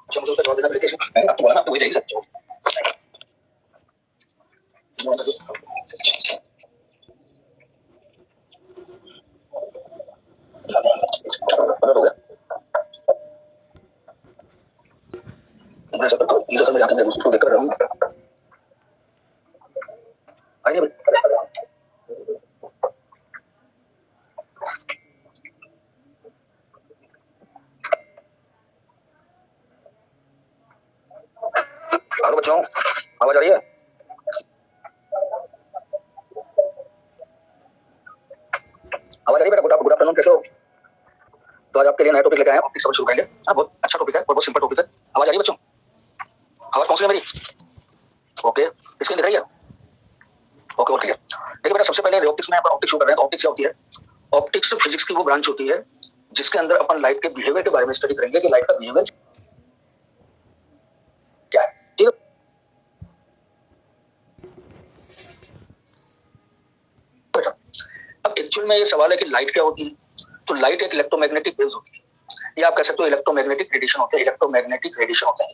अच्छा मुझे उसका जवाब देना पड़ेगा कैसे? अब तो बोला ना, अब तो वही चाहिए सच। हो गया मैं सब तो ये तो मैं जाके उसको देख कर रहा हूं आइए हेलो बच्चों आवाज आ रही है? आवाज आ रही है बेटा? गुड आफ्टरनून, कैसे हो? तो आज आपके लिए नया टॉपिक लेके आए हैं, ऑप्टिक्स सबक शुरू करेंगे। हाँ बहुत अच्छा टॉपिक है और बहुत सिंपल टॉपिक है। आवाज आ रही है बच्चों? आवाज पहुंच रही है मेरी? ओके स्क्रीन दिख रही है? ओके ओके देखिए बेटा सबसे पहले ऑप्टिक्स में अपन ऑप्टिक्स शुरू कर रहे हैं। तो ऑप्टिक्स क्या होती है? ऑप्टिक्स फिजिक्स की वो ब्रांच होती है जिसके अंदर अपन लाइट के बिहेवियर के बारे में स्टडी करेंगे कि लाइट का बिहेवियर क्या है। ठीक है बेटा? अब एक्चुअल में ये सवाल है कि लाइट क्या होती है। तो लाइट एक इलेक्ट्रोमैग्नेटिक वेव्स होती है या आप कह सकते हो इलेक्ट्रोमैग्नेटिक रेडिएशन होते हैं। इलेक्ट्रोमैग्नेटिक रेडिएशन होते हैं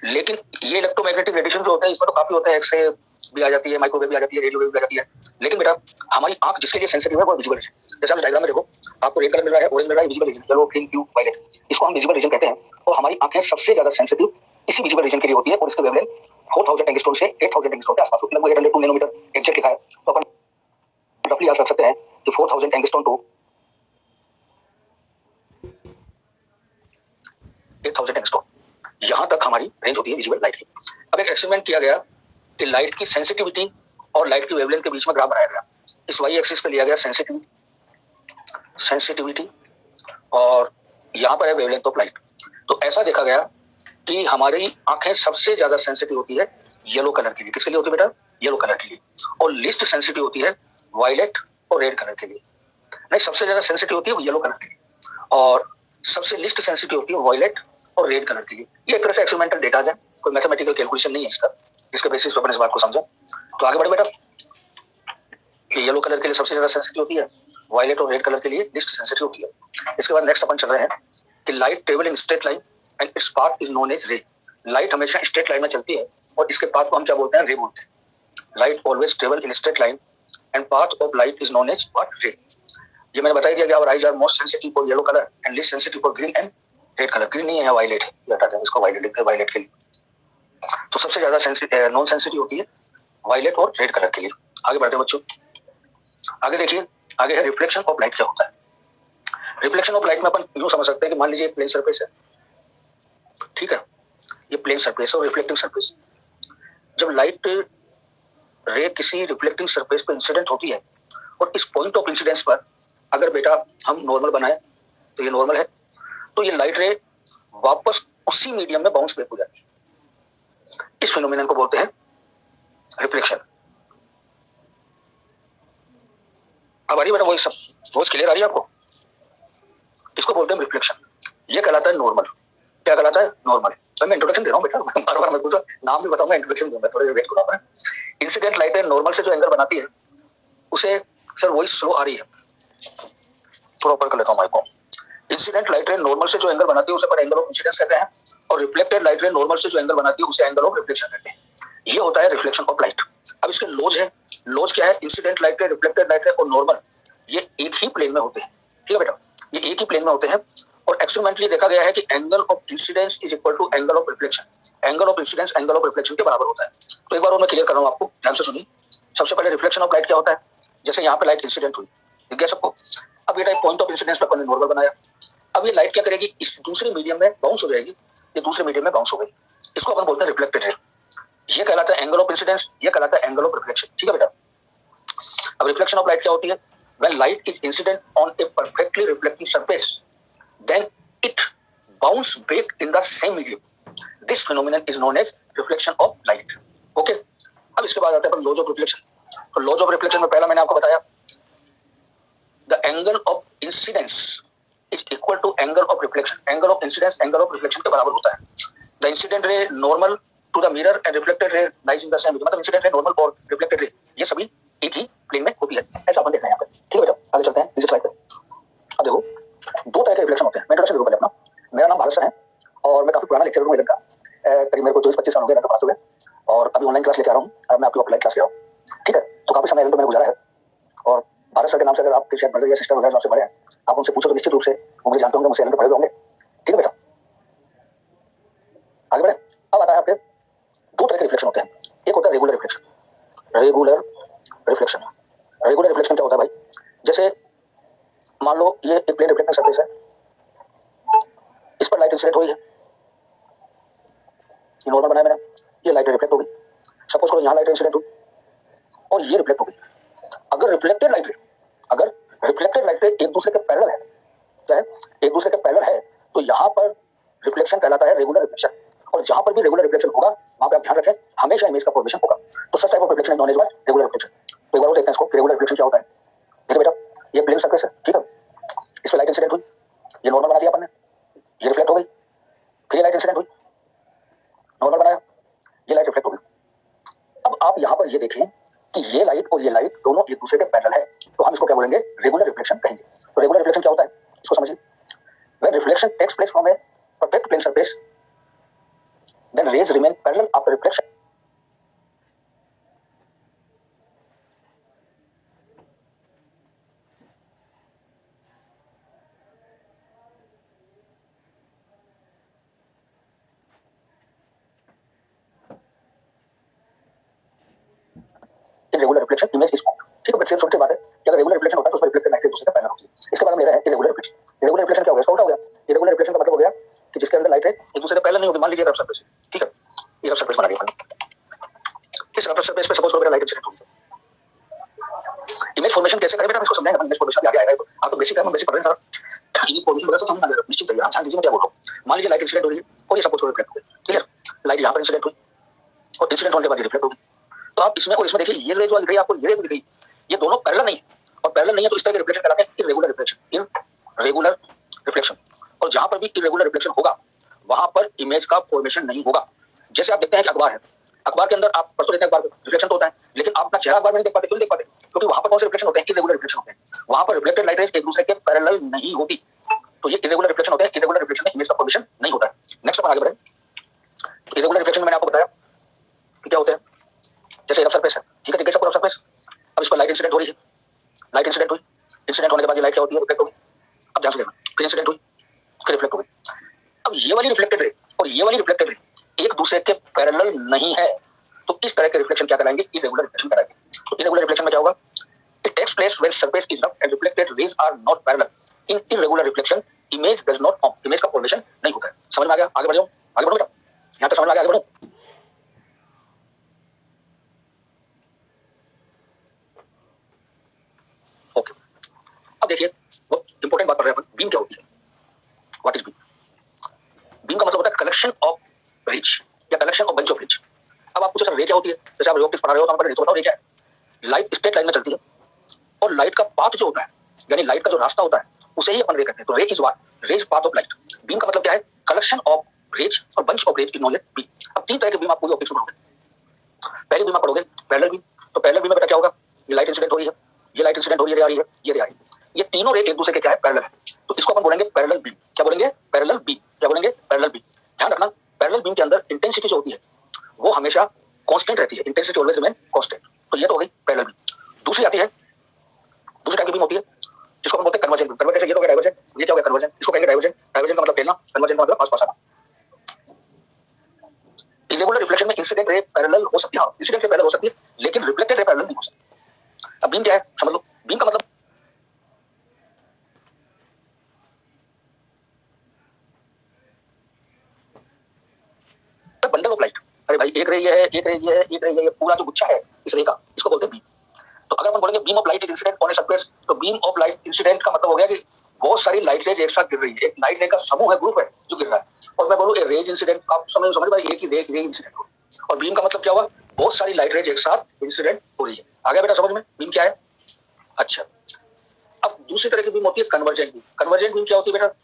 लेकिन ये इलेक्ट्रोमैग्नेटिक रेडिएशन जो होता है इसमें तो काफी होता है। एक्सरे भी आ जाती है, माइक्रोवेव भी आ जाती है, रेडियो वेव भी आ जाती है। लेकिन बेटा हमारी आंख जिसके लिए सेंसिटिव है वो विजुअल रीजन। जैसे आप डायग्राम में देखो आपको रेड कलर मिल रहा है, ऑरेंज मिल रहा है, visual region, yellow, green, blue, violet, इसको हम विजुअल रीजन कहते हैं। और हमारी आंखें सबसे ज्यादा सेंसिटिव इसी विजुअल रीजन के लिए होती है और इसके वेवलेंथ 4000 एंगस्ट्रॉम से 8000 एंगस्ट्रॉम के आसपास होती है। लगभग 802 नैनोमीटर एग्जैक्ट लिखा है तो अपन रफली याद रख सकते हैं कि 4000 एंगस्ट्रॉम टू 8000 एंगस्ट्रॉम यहां तक हमारी रेंज होती है विजुअल लाइट की। अब एक एक्सपेरिमेंट किया गया कि लाइट की सेंसिटिविटी और लाइट की वेवलेंथ के बीच में ग्राफ बनाया गया। इस वाई एक्सिस पे लिया गया सेंसिटिविटी और यहाँ पर है वेवलेंथ ऑफ लाइट। तो ऐसा देखा गया कि हमारी आंखें सबसे ज्यादा सेंसिटिव होती है येलो कलर के लिए। किसके लिए होती है बेटा? येलो कलर के लिए। और लिस्ट सेंसिटिव होती है वायलेट और रेड कलर के लिए। नहीं, सबसे ज्यादा सेंसिटिव होती है वो येलो कलर के लिए और सबसे लिस्ट सेंसिटिव होती है वायलेट और रेड कलर के लिए। ये एक तरह से एक्सपेरिमेंटल डेटाज है, कोई मैथमेटिकल कैलकुलेशन नहीं है इसका, जिसके बेसिस पर अपन इस बात को समझें। तो आगे बढ़े बेटा। येलो कलर के लिए सबसे ज्यादा सेंसिटिव होती है, वायलेट और रेड कलर के लिए लिस्ट सेंसिटिव होती है। इसके बाद नेक्स्ट अपन चल रहे हैं कि light travel in straight line and its path is known as ray. Light हमेशा स्ट्रेट लाइन में चलती है और इसके पाथ को हम क्या बोलते हैं? रे बोलते हैं। Light always travel in straight line and path of light is known as what? Ray. ये मैंने बता दिया कि our eyes are most sensitive for yellow colour and least sensitive for green and red colour. Green नहीं है, violet है, बताते हैं इसको वायलेट लिखते हैं वायलेट के लिए। तो सबसे ज्यादा नॉन सेंसिटिव होती है वायलेट और रेड कलर के लिए। आगे बढ़ते हैं बच्चों। आगे देखिए, आगे है रिफ्लेक्शन ऑफ लाइट। क्या होता है रिफ्लेक्शन ऑफ लाइट में? अपन यूं समझ सकते हैं कि मान लीजिए प्लेन सरफेस है, ठीक है, ये प्लेन सरफेस और रिफ्लेक्टिंग सरफेस। जब लाइट रे किसी रिफ्लेक्टिंग सरफेस पर इंसिडेंट होती है और इस पॉइंट ऑफ इंसिडेंस पर अगर बेटा हम नॉर्मल बनाए तो ये नॉर्मल है, तो ये लाइट रे वापस उसी मीडियम में बाउंस बैक हो जाती है। इस फिनोमिनन को बोलते हैं रिफ्लेक्शन। अब आ रही है बेटा वही सब रोज क्लियर आ रही है आपको? इसको बोलते हैं रिफ्लेक्शन। ये कहलाता है नॉर्मल। क्या कहलाता है? नॉर्मल। मैं इंट्रोडक्शन दे रहा हूँ बेटा, बार बार मैं पूछा नाम भी बताऊंगा, इंट्रोडक्शन दूंगा, थोड़ा वेट करो आप। इंसिडेंट लाइट नॉर्मल से जो एंगल बनाती है उसे सर वही स्लो आ रही है, थोड़ा ऊपर कर लेता हूँ माइक को। इंसिडेंट लाइट रे नॉर्मल से जो एंगल बनाती है उसे पर एंगल ऑफ इंसिडेंस कहते हैं और रिफ्लेक्टेड लाइट रे नॉर्मल से जो एंगल बनाती है उसे एंगल ऑफ रिफ्लेक्शन कहते हैं। ये होता है रिफ्लेक्शन ऑफ लाइट। अब इसके लॉज है। लॉज क्या है? इंसिडेंट लाइट रे, रिफ्लेक्टेड लाइट रे और नॉर्मल ये एक ही प्लेन में होते हैं। ठीक है बेटा, ये एक ही प्लेन में होते हैं और एक्सपेरिमेंटली देखा गया है कि angle of incidence is equal to angle of reflection. Angle of incidence angle of reflection के बराबर होता है। तो एक बार और मैं क्लियर कर रहा हूँ आपको, ध्यान से सुनिए। सबसे पहले रिफ्लेक्शन ऑफ लाइट क्या होता है? जैसे यहाँ पे लाइट इंसिडेंट हुई, दिख गया सबको। अब ये पॉइंट ऑफ इंसिडेंस पर नॉर्मल बनाया। अब ये लाइट क्या करेगी? इस दूसरे मीडियम में बाउंस हो जाएगी, ये दूसरे मीडियम में बाउंस हो गई। इसको अपन बोलते हैं रिफ्लेक्टेड रे। ये कहलाता है एंगल ऑफ इंसिडेंस, ये कहलाता है एंगल ऑफ रिफ्लेक्शन। ठीक है बेटा। अब रिफ्लेक्शन ऑफ लाइट क्या होती है? When light is incident on a perfectly reflecting surface, then it bounce back in the same medium. This phenomenon is known as reflection of light. Okay? अब इसके बाद आते हैं लॉज ऑफ रिफ्लेक्शन। तो laws of reflection में पहला मैंने आपको बताया, the angle of incidence is equal to angle of reflection. Angle of incidence angle of reflection के बराबर होता है। The incident ray normal to the mirror and reflected ray lies in the same medium. मतलब incident ray normal और reflected ray ये सभी एक ही plane में होती है। ऐसा अपन देख रहे हैं यहाँ पे। ठीक है बेटा, आगे चलते हैं इस स्लाइड पे। अब देखो दो तरह के रिफ्लेक्शन होते हैं। मैं इंट्रोडक्शन जरूर पहले अपना। मेरा नाम भारत सर है और मैं काफी पुराना लेक्चर हूँ इधर का। करीब मेरे को 24-25 साल हो गए इधर पढ़ाते हुए और अभी ऑनलाइन क्लास लेके आ रहा हूँ। मैं आपकी ऑफलाइन क्लास ले रहा हूँ, ठीक है। तो काफी समय मैंने गुजारा है और भारत सर के नाम से अगर आपके शायद ब्रदर या सिस्टर वगैरह नाम से पढ़े हैं, आप उनसे पूछो तो निश्चित रूप से वो मुझे जानते होंगे, मुझसे पढ़े होंगे, ठीक है बेटा। आगे बढ़े। अब आता है आपके दो तरह के रिफ्लेक्शन होते हैं। एक होता है regular reflection. Regular reflection, regular reflection क्या होता है भाई? जैसे मान लो ये एक प्लेन रिफ्लेक्टिंग सरफेस है, इस पर लाइट इंसिडेंट हुई है, ये नॉर्मल बनाया मैंने, ये लाइट रिफ्लेक्ट हो गई। सपोज करो यहाँ लाइट इंसिडेंट हुई और ये रिफ्लेक्ट हो गई। अगर रिफ्लेक्टेड लाइट रे, अगर रिफ्लेक्टेड लाइट रे एक दूसरे के पैरेलल है, क्या है, एक दूसरे के पैरेलल है, तो यहाँ पर रिफ्लेक्शन कहलाता है रेगुलर रिफ्लेक्शन। और जहां पर भी रेगुलर रिफ्लेक्शन होगा वहां पे आप ध्यान रखें हमेशा इमेज का फॉर्मेशन होगा। तो such type of reflection non is what? Regular reflection. तो एक बार और देखते हैं इसको, रेगुलर रिफ्लेक्शन क्या होता है। देखिए बेटा, ये प्लेन सरफेस है, ठीक है, इस पर लाइट इंसिडेंट हुई, ये नॉर्मल बना दिया अपन ने, ये रिफ्लेक्ट हो गई, फिर ये लाइट इंसिडेंट हुई, नॉर्मल बनाया, ये लाइट रिफ्लेक्ट हो गई। अब आप यहाँ पर ये देखें कि ये लाइट और ये लाइट दोनों एक दूसरे के पैरेलल है, तो हम इसको क्या बोलेंगे? रेगुलर रिफ्लेक्शन कहेंगे। तो रेगुलर रिफ्लेक्शन क्या होता है इसको समझिए। When reflection takes place from a perfect plane surface, then rays remain parallel after reflection. Irregular reflection image is formed. ठीक है, बच्चे छोटी बात है कि अगर रेगुलर रिफ्लेक्शन होता है तो उसमें रिफ्लेक्टेड लाइट एक दूसरे के पैरेलल होती है। इसके बाद हम ले रहे हैं इरेगुलर रिफ्लेक्शन। इरेगुलर रिफ्लेक्शन क्या हो गया? इसका उल्टा हो गया। इरेगुलर रिफ्लेक्शन का मतलब हो गया कि जिसके अंदर लाइट है एक दूसरे के पैरेलल नहीं होगी। मान लीजिए रफ सरफेस, ठीक है, ये रफ सरफेस बना दिया हमने। इस रफ सरफेस पे सपोज करो मेरा लाइट इंसिडेंट होगी। इमेज फॉर्मेशन कैसे करें बेटा, इसको समझाएंगे। इमेज फॉर्मेशन आगे आएगा, आप तो बेसिक है, हम बेसिक पढ़ रहे हैं। इमेज फॉर्मेशन वगैरह सब समझ आ जाएगा, निश्चित रहिए। आप ध्यान दीजिए मैं क्या बोल रहा हूँ। मान लीजिए लाइट इंसिडेंट हो रही है और ये सपोज करो रिफ्लेक्ट हो गई, क्लियर। लाइट यहाँ पर इंसिडेंट हुई और इंसिडेंट होने के बाद रिफ्लेक्ट हो गई। तो आप इसमें और इसमें देखिए, ये रे जो दिख रही है आपको, ये रे दिख रही है, ये दोनों पैरेलल नहीं है। और पैरेलल नहीं है तो इस तरह के रिफ्लेक्शन कहलाते हैं इरेगुलर रिफ्लेक्शन। Irregular reflection. और जहां पर भी इरेगुलर रिफ्लेक्शन होगा वहां पर इमेज का फॉर्मेशन नहीं होगा। जैसे आप देखते हैं कि अखबार है, अखबार के अंदर आप पढ़ तो लेते हैं, अखबार रिफ्लेक्शन तो होता है, लेकिन आप अपना चेहरा अखबार में नहीं देख पाते। क्यों नहीं देख पाते? क्योंकि वहां पर कौन से रिफ्लेक्शन होते हैं? इरेगुलर रिफ्लेक्शन होते हैं। वहां पर रिफ्लेक्टेड लाइट रेज एक दूसरे के पैरेलल नहीं होती, तो ये इरेगुलर रिफ्लेक्शन होते हैं। इरेगुलर रिफ्लेक्शन में इमेज का फॉर्मेशन नहीं होता है। नेक्स्ट अपन आगे बढ़े। तो इरेगुलर रिफ्लेक्शन में मैंने आपको बताया कि क्या होता है। जैसे रफ सरफेस है, ठीक है, सबको रफ सरफेस, अब इस पर लाइट इंसिडेंट हो रही है, लाइट इंसिडेंट हुई, इंसिडेंट होने के बाद ये लाइट क्या होती है? रिफ्लेक्ट हो गई। अब ध्यान से देखना, फिर इंसिडेंट हुई, फिर रिफ्लेक्ट हो गई। अब ये वाली रिफ्लेक्टेड रे और ये वाली रिफ्लेक्टेड रे एक दूसरे के पैरेलल नहीं है, तो इस तरह के रिफ्लेक्शन क्या कराएंगे? इरेगुलर रिफ्लेक्शन कराएंगे। तो इरेगुलर रिफ्लेक्शन में क्या होगा? It takes place when surface is rough and reflected rays are not parallel. In irregular reflection image does not form, image का फॉर्मेशन नहीं होता है। समझ में आ गया? आगे बढ़ो, आगे बढ़ो बेटा, यहां तक समझ में आ गया? आगे बढ़ो। ओके, अब देखिए वो इंपॉर्टेंट बात कर रहे हैं अपन, बीम क्या होती है? What is beam? बीम का मतलब होता है कलेक्शन ऑफ रेज या collection of bunch of rays. अब आप पूछो सर रे क्या होती है? जैसे आप ऑप्टिक्स पढ़ा रहे हो तो हम बताओ रे क्या है? लाइट स्ट्रेट लाइन में चलती है और लाइट का पाथ जो होता है, यानी लाइट का जो रास्ता होता है, उसे ही अपन रे कहते हैं। तो ray is what? Rays path of light. Beam का मतलब क्या है? कलेक्शन ऑफ रेज और बंच ऑफ रेज की नॉलेज बीम। अब तीन तरह के बीम आप पूरी ऑप्टिक्स में पढ़ोगे। पहली बीम आप पढ़ोगे पैरेलल बीम। तो पैरेलल बीम में बेटा क्या होगा? ये लाइट इंसिडेंट हो रही है, ये लाइट इंसिडेंट हो रही है, रे आ रही है, ये रे आ रही है, ये तीनों रे एक दूसरे के क्या है? पैरेलल है। तो इसको अपन बोलेंगे पैरेलल बीम। क्या बोलेंगे? Parallel beam. क्या बोलेंगे? Parallel beam. ध्यान रखना, पैरेलल बीम के अंदर इंटेंसिटी जो होती है वो हमेशा कांस्टेंट रहती है। Intensity always remain constant. तो ये तो हो गई पैरेलल बीम। दूसरी आती है, दूसरी टाइप की बीम होती है जिसको हम बोलते हैं कन्वर्जेंट बीम। कन्वर्जेंट, ये तो हो गया डाइवर्जेंट, ये क्या हो गया? कन्वर्जेंट। इसको कहेंगे डाइवर्जेंट। डाइवर्जेंट का मतलब फैलना, कन्वर्जेंट का मतलब आसपास आना। इरेगुलर रिफ्लेक्शन में इंसिडेंट रे पैरेलल हो सकती है, इंसिडेंट रे पैरेलल हो सकती है, लेकिन रिफ्लेक्टेड रे पैरेलल नहीं हो सकती। अब बीम क्या है समझ लो। बीम का मतलब बंडल ऑफ लाइट। अरे भाई एक रे ये है, एक रे ये है, एक रे ये है, पूरा जो गुच्छा है इस रे का, इसको बोलते हैं बीम। तो अगर हम बोलेंगे beam of light is incident on a surface, तो बीम ऑफ लाइट इंसिडेंट का मतलब हो गया कि बहुत सारी लाइट रेज एक साथ गिर रही है, एक लाइट रे का समूह है, ग्रुप है जो गिर रहा है। और मैं बोलूं ए रेज इंसिडेंट, आप समझ भाई, एक ही रे इंसिडेंट हो। और बीम का मतलब क्या हुआ? बहुत सारी लाइट रेज एक साथ इंसिडेंट हो रही है। आ गया बेटा समझ में बीम क्या है? अच्छा, अब दूसरी तरह की बीम होती है कन्वर्जेंट बीम। कन्वर्जेंट बीम क्या होती है बेटा?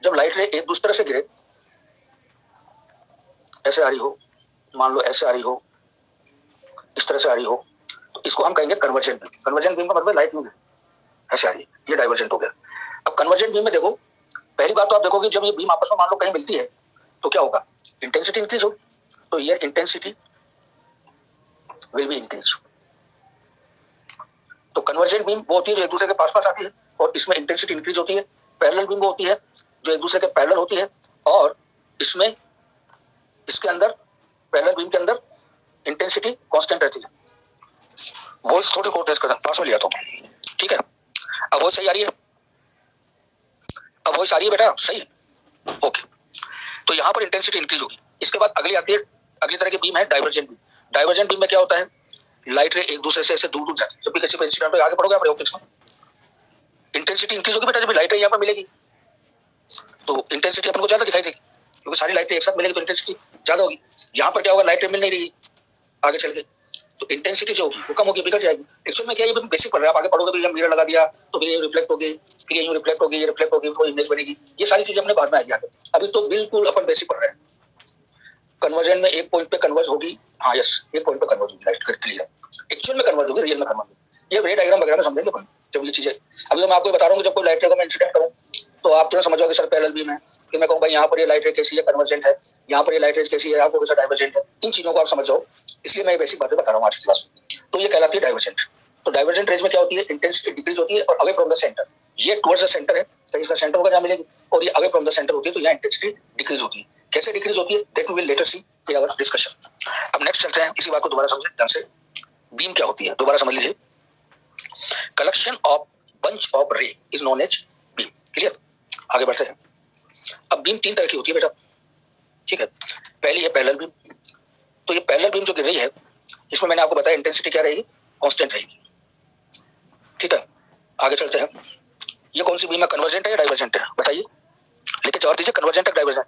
जब लाइट रे एक दूसरे से गिरे, ऐसे आ रही हो, मान लो ऐसे आ रही हो, इस तरह से आ रही हो, तो इसको हम कहेंगे कन्वर्जेंट बीम। कन्वर्जेंट बीम का मतलब लाइट में ऐसे आ रही है, ये डाइवर्जेंट हो गया। अब कन्वर्जेंट बीम में देखो, पहली बात तो आप देखोगे जब ये बीम आपस में मान लो कहीं मिलती है तो क्या होगा, इंटेंसिटी इंक्रीज होगी, तो ये इंटेंसिटी विल बी इंक्रीज। तो कन्वर्जेंट बीम वो होती है जो एक दूसरे के पास पास आती है और इसमें इंटेंसिटी इंक्रीज होती है। पैरेलल बीम वो होती है जो एक दूसरे के पैरेलल होती है और इसमें इसके अंदर पैरेलल बीम के अंदर इंटेंसिटी कांस्टेंट रहती है। वॉइस थोड़ी को टेस्ट कर पास में लिया तो ठीक है। अब वॉइस सही आ रही है, अब वॉइस आ रही है बेटा सही, ओके। तो यहाँ पर इंटेंसिटी इंक्रीज होगी। इसके बाद अगली आती है, अगली तरह की बीम है डाइवर्जेंट बीम। डाइवर्जेंट बीम में क्या होता है, लाइट रे एक दूसरे से ऐसे दूर दूर जाती है। जब भी किसी इंसिडेंट पे आगे पढ़ोगे आप ऑप्टिक्स में, इंटेंसिटी इंक्रीज होगी बेटा। जब लाइट रे यहाँ पर मिलेगी तो इंटेंसिटी अपन को ज्यादा दिखाई देगी, क्योंकि सारी लाइट रे एक साथ मिलेगी तो इंटेंसिटी ज्यादा होगी। यहाँ पर क्या होगा, लाइट रे मिल नहीं रही आगे चल के, तो इंटेंसिटी जो होगी वो कम होगी, बिगड़ जाएगी। एक्चुअल में क्या है, ये बेसिक पढ़ रहे हैं, आप आगे पढ़ोगे तो ये मिरर लगा दिया तो फिर ये रिफ्लेक्ट होगी, फिर ये रिफ्लेक्ट होगी, ये रिफ्लेक्ट होगी, तो इमेज बनेगी। ये सारी चीजें अपने बाद में आएगी आगे, अभी तो बिल्कुल अपन बेसिक पढ़ रहे हैं। कन्वर्जन में एक पॉइंट पे कन्वर्ज होगी, हाँ यस, एक पॉइंट पे कन्वर्ज होगी लाइट क्लियर। एक्चुअल में कन्वर्ज होगी, रियल में कन्वर्ज होगी। ये रे डायग्राम वगैरह में समझेंगे अपन जब ये चीजें। अभी तो मैं आपको बता रहा हूँ जब कोई लाइट रे का मैं इंसिडेंट करूँ तो आप तुरंत समझोगे सर पैरेलल बीम है, फिर मैं कहूँ भाई यहाँ पर ये लाइट रे कैसी है, कन्वर्जेंट है, यहाँ पर ये लाइट रेज कैसी है, आपको कैसा डाइवर्जेंट है। इन चीजों को आप समझ जाओ, इसलिए मैं ये बेसिक बातें बता रहा हूँ आज की क्लास में। तो ये कहलाती है डाइवर्जेंट। तो डाइवर्जेंट रेज में क्या होती है, इंटेंसिटी डिक्रीज होती है और अवे फ्रॉम द सेंटर, ये टुवर्ड्स द सेंटर है तो इसका सेंटर होगा जहाँ मिलेगी, और ये अवे फ्रॉम द सेंटर होती है तो यहाँ इंटेंसिटी डिक्रीज होती है। कैसे डिक्रीज होती है that we will later see in our discussion. अब नेक्स्ट चलते हैं, इसी बात को दोबारा समझें ढंग से। बीम क्या होती है दोबारा समझ लीजिए, collection of bunch of ray is known as beam. Clear, आगे बढ़ते हैं। अब बीम तीन तरह की होती है बेटा, ठीक है। पहली है पैरेलल बीम। तो ये पैरेलल बीम जो गिर रही है इसमें मैंने आपको बताया इंटेंसिटी क्या रहेगी, कांस्टेंट रहेगी, ठीक है। आगे चलते हैं, ये कौन सी बीम है, कन्वर्जेंट है या डाइवर्जेंट है बताइए, लेकिन जवाब दीजिए, कन्वर्जेंट है डाइवर्जेंट?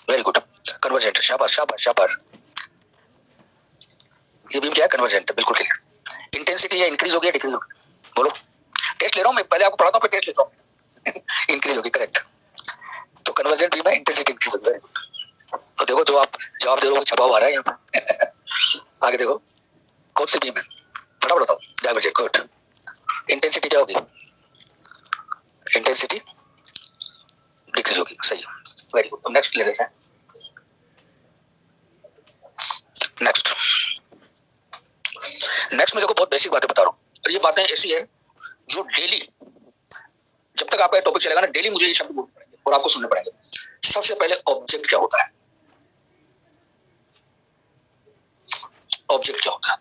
वेरी गुड, कन्वर्जेंट है, शाबाश शाबाश शाबाश। ये बीम क्या है, कन्वर्जेंट है, बिल्कुल क्लियर। इंटेंसिटी ये इंक्रीज होगी या डिक्रीज होगी, बोलो। टेस्ट ले रहा हूँ मैं, पहले आपको पढ़ाता हूँ फिर टेस्ट लेता हूँ। इंक्रीज होगी, करेक्ट। तो कन्वर्जेंट बीम है, इंटेंसिटी इंक्रीज होगी, वेरी गुड। तो देखो जो आप जवाब दे रहे हो छपा हुआ आ रहा है यहाँ पे। आगे देखो कौन सी बीम है, फटाफट बताओ, डाइवर्जेंट, गुड। इंटेंसिटी क्या होगी, इंटेंसिटी डिक्रीज होगी, सही, वेरी गुड। तो नेक्स्ट ले लेते हैं, नेक्स्ट में देखो बहुत बेसिक बातें बता रहा हूँ, और ये बातें ऐसी है जो डेली, जब तक आपका टॉपिक चलेगा ना, डेली मुझे ये शब्द बोलने पड़ेंगे और आपको सुनने पड़ेंगे। सबसे पहले ऑब्जेक्ट क्या होता है, ऑब्जेक्ट क्या होता है?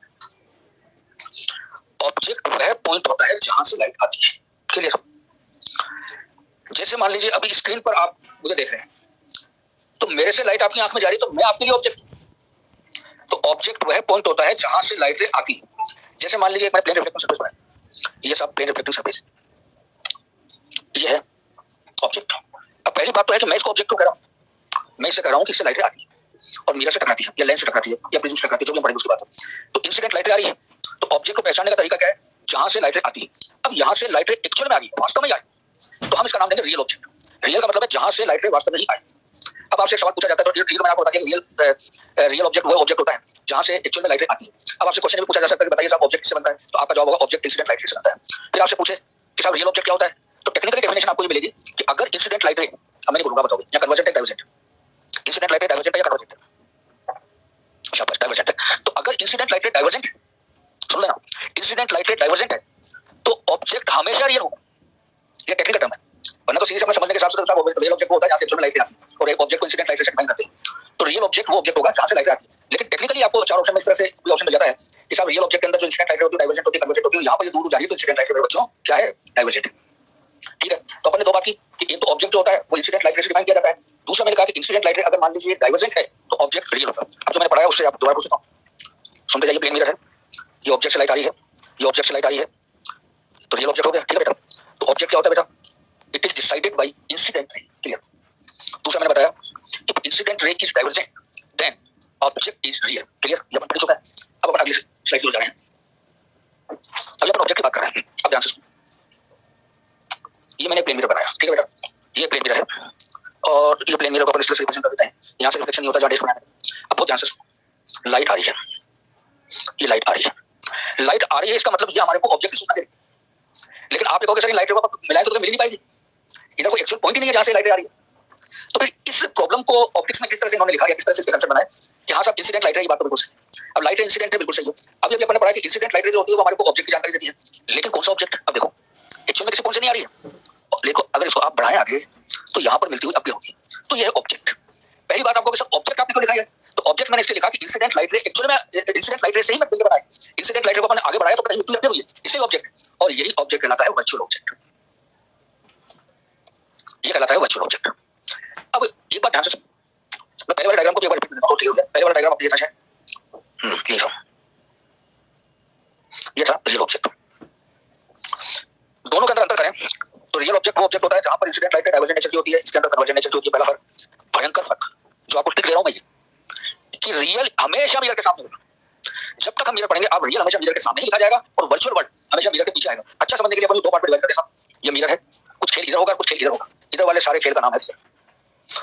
ऑब्जेक्ट वह पॉइंट होता है जहां से लाइट आती है। क्लियर? जैसे मान लीजिए अभी स्क्रीन पर आप मुझे देख रहे हैं, तो मेरे से लाइट आपकी आंख में जा रही है तो मैं आपके लिए ऑब्जेक्ट। तो ऑब्जेक्ट वह पॉइंट होता है जहां से लाइट आती है। जैसे मान लीजिए मैं प्लेन रिफ्लेक्टिंग सरफेस बनाया, ये सब प्लेन रिफ्लेक्टिंग सरफेस, ये है ऑब्जेक्ट। अब पहली बात तो है कि मैं इसको ऑब्जेक्ट क्यों कह रहा हूं, मैं इसे कह रहा हूं कि इससे लाइट आती है और मिरर से टकराती है या लेंस से टकराती है या प्रिज्म से टकराती है, जो भी हम पढ़ेंगे उसकी बात है। तो इंसिडेंट लाइट आ रही है, तो ऑब्जेक्ट को पहचानने का तरीका क्या है, जहां से लाइट आती है। अब यहां से लाइट एक्चुअल में आ रही है, वास्तव में आई, तो हम इसका नाम देंगे रियल ऑब्जेक्ट। रियल का मतलब है जहां से लाइट वास्तव में ही आई। अब आपसे एक सवाल पूछा जाता है तो रियल मैंने आपको बता दिया, रियल ऑब्जेक्ट वो ऑब्जेक्ट होता है जहां से एक्चुअल में लाइट आती है। अब आपसे क्वेश्चन भी पूछा जा सकता है कि बताइए साहब ऑब्जेक्ट किससे बनता है, तो आपका जवाब होगा ऑब्जेक्ट इंसिडेंट लाइट से बनता है। फिर आपसे पूछे कि साहब रियल ऑब्जेक्ट क्या होता है, तो टेक्निकली डेफिनेशन आपको ये मिलेगी कि अगर इंसिडेंट लाइट रे, अब मैंने बोलूंगा बताओगे या कन्वर्जेंट है डाइवर्जेंट, इंसिडेंट लाइट डाइवर्जेंट है या कन्वर्जेंट है, शाबाश डाइवर्जेंट है। तो अगर इंसिडेंट लाइट डाइवर्जेंट, सुन लेना, इंसिडेंट लाइट डाइवर्जेंट है तो ऑब्जेक्ट हमेशा रियल होगा, ये टेक्निकल टर्म है। वरना तो सीधे से समझने के हिसाब से तो रियल ऑब्जेक्ट वो होता है जहां से एक्चुअल में लाइट आती है, और एक ऑब्जेक्ट को इंसिडेंट लाइट से कंबाइन करते हैं, तो रियल ऑब्जेक्ट वो ऑब्जेक्ट होगा जहां से लाइट आती है। लेकिन टेक्निकली आपको चार ऑप्शन में इस तरह से भी ऑप्शन मिल जाता है कि साहब रियल ऑब्जेक्ट के अंदर जो इंसिडेंट लाइट होती है, डाइवर्जेंट होती है, कन्वर्जेंट होती है, यहां पर ये दूर जा रही है तो इंसिडेंट लाइट बच्चों क्या है, डाइवर्जेंट। ठीक है, तो अपन ने दो बात की कि एक तो ऑब्जेक्ट जो होता है वो इंसिडेंट लाइट से डिफाइन किया जाता है, दूसरा मैंने कहा कि इंसिडेंट लाइट अगर मान लीजिए डाइवर्जेंट है तो ऑब्जेक्ट रियल होगा। अब जो मैंने पढ़ाया उससे आप दोबारा पूछ लेता हूं, सुनते जाइए। प्लेन मिरर है, ये ऑब्जेक्ट से लाइट आ रही है, ये ऑब्जेक्ट से लाइट आ रही है, तो रियल ऑब्जेक्ट हो गया। ठीक है बेटा, तो ऑब्जेक्ट क्या होता है बेटा, it is decided by incident ray. Clear? दूसरा मैंने बताया if incident ray is divergent then object is real. Clear? ये अपन पढ़ चुका है। अब अपन अगली स्लाइड पे जा रहे हैं, अभी अपन ऑब्जेक्ट की बात कर रहे हैं। अब ध्यान से सुनो, ये मैंने प्लेन मिरर बनाया, ठीक है बेटा, ये प्लेन मिरर है और ये प्लेन मिरर को अपन इस तरह से रिप्रेजेंट कर देते हैं, यहां से रिफ्लेक्शन नहीं होता जहां डैश बनाया है। अब बहुत ध्यान से सुनो, लाइट आ रही है, ये लाइट आ रही है, लाइट आ रही है, इसका मतलब ये हमारे को ऑब्जेक्ट की सूचना दे रही है। लेकिन आप ये कहोगे सर लाइट को मिलाएं तो मिल नहीं पाएगी, इधर कोई एक्चुअल पॉइंट ही नहीं है जहां से लाइट रे आ रही है। तो फिर इस प्रॉब्लम को ऑप्टिक्स में किस तरह से इन्होंने लिखा या किस तरह से इसका कंसेप्ट बनाया कि हाँ साहब इंसिडेंट लाइट रे, ये बात तो बिल्कुल सही। अब लाइट रे इंसिडेंट है, बिल्कुल सही है। अभी अभी अपने पढ़ा कि इंसिडेंट लाइट रे जो होती है वो हमारे को ऑब्जेक्ट की जानकारी देती है, लेकिन कौन सा ऑब्जेक्ट? अब देखो एक्चुअल में किसी पॉइंट से नहीं आ रही है, देखो अगर इसको आप बढ़ाएं आगे तो यहाँ पर मिलती हुई अपीयर होगी, तो ये है ऑब्जेक्ट। पहली बात आपको सर ऑब्जेक्ट आपने क्यों लिखा है? तो ऑब्जेक्ट मैंने इसलिए लिखा कि इंसिडेंट लाइट रे एक्चुअल में इंसिडेंट लाइट रे से ही मैं फिल्टर बनाया, इंसिडेंट लाइट रे को मैंने आगे बढ़ाया तो कहीं अपीयर हुई है, इसलिए ऑब्जेक्ट। और यही ऑब्जेक्ट कहलाता है वर्चुअल ऑब्जेक्ट, ये कहलाता है वर्चुअल ऑब्जेक्ट। अब एक बात ध्यान से, मैं पहले वाले डायग्राम को भी एक बार रिपीट कर देता हूं, ठीक हो गया? पहले वाला डायग्राम आप ये था शायद, ये था रियल ऑब्जेक्ट। दोनों के अंदर अंतर करें तो रियल ऑब्जेक्ट वो ऑब्जेक्ट होता है जहां पर इंसिडेंट लाइट डाइवर्जेंट नेचर की होती है, इसके अंदर कन्वर्जेंट नेचर की होती है। पहला फर्क, भयंकर फर्क जो आपको टिक ले रहा हूं मैं, ये कि रियल हमेशा मिरर के सामने होगा। जब तक हम मिरर पढ़ेंगे अब रियल हमेशा मिरर के सामने ही लिखा जाएगा और वर्चुअल वर्ल्ड हमेशा मिरर के पीछे आएगा। अच्छा समझने के लिए अपन दो पार्ट में डिवाइड करते हैं। ये मिरर है, कुछ खेल इधर होगा, कुछ खेल इधर होगा। इधर वाले सारे खेल का नाम है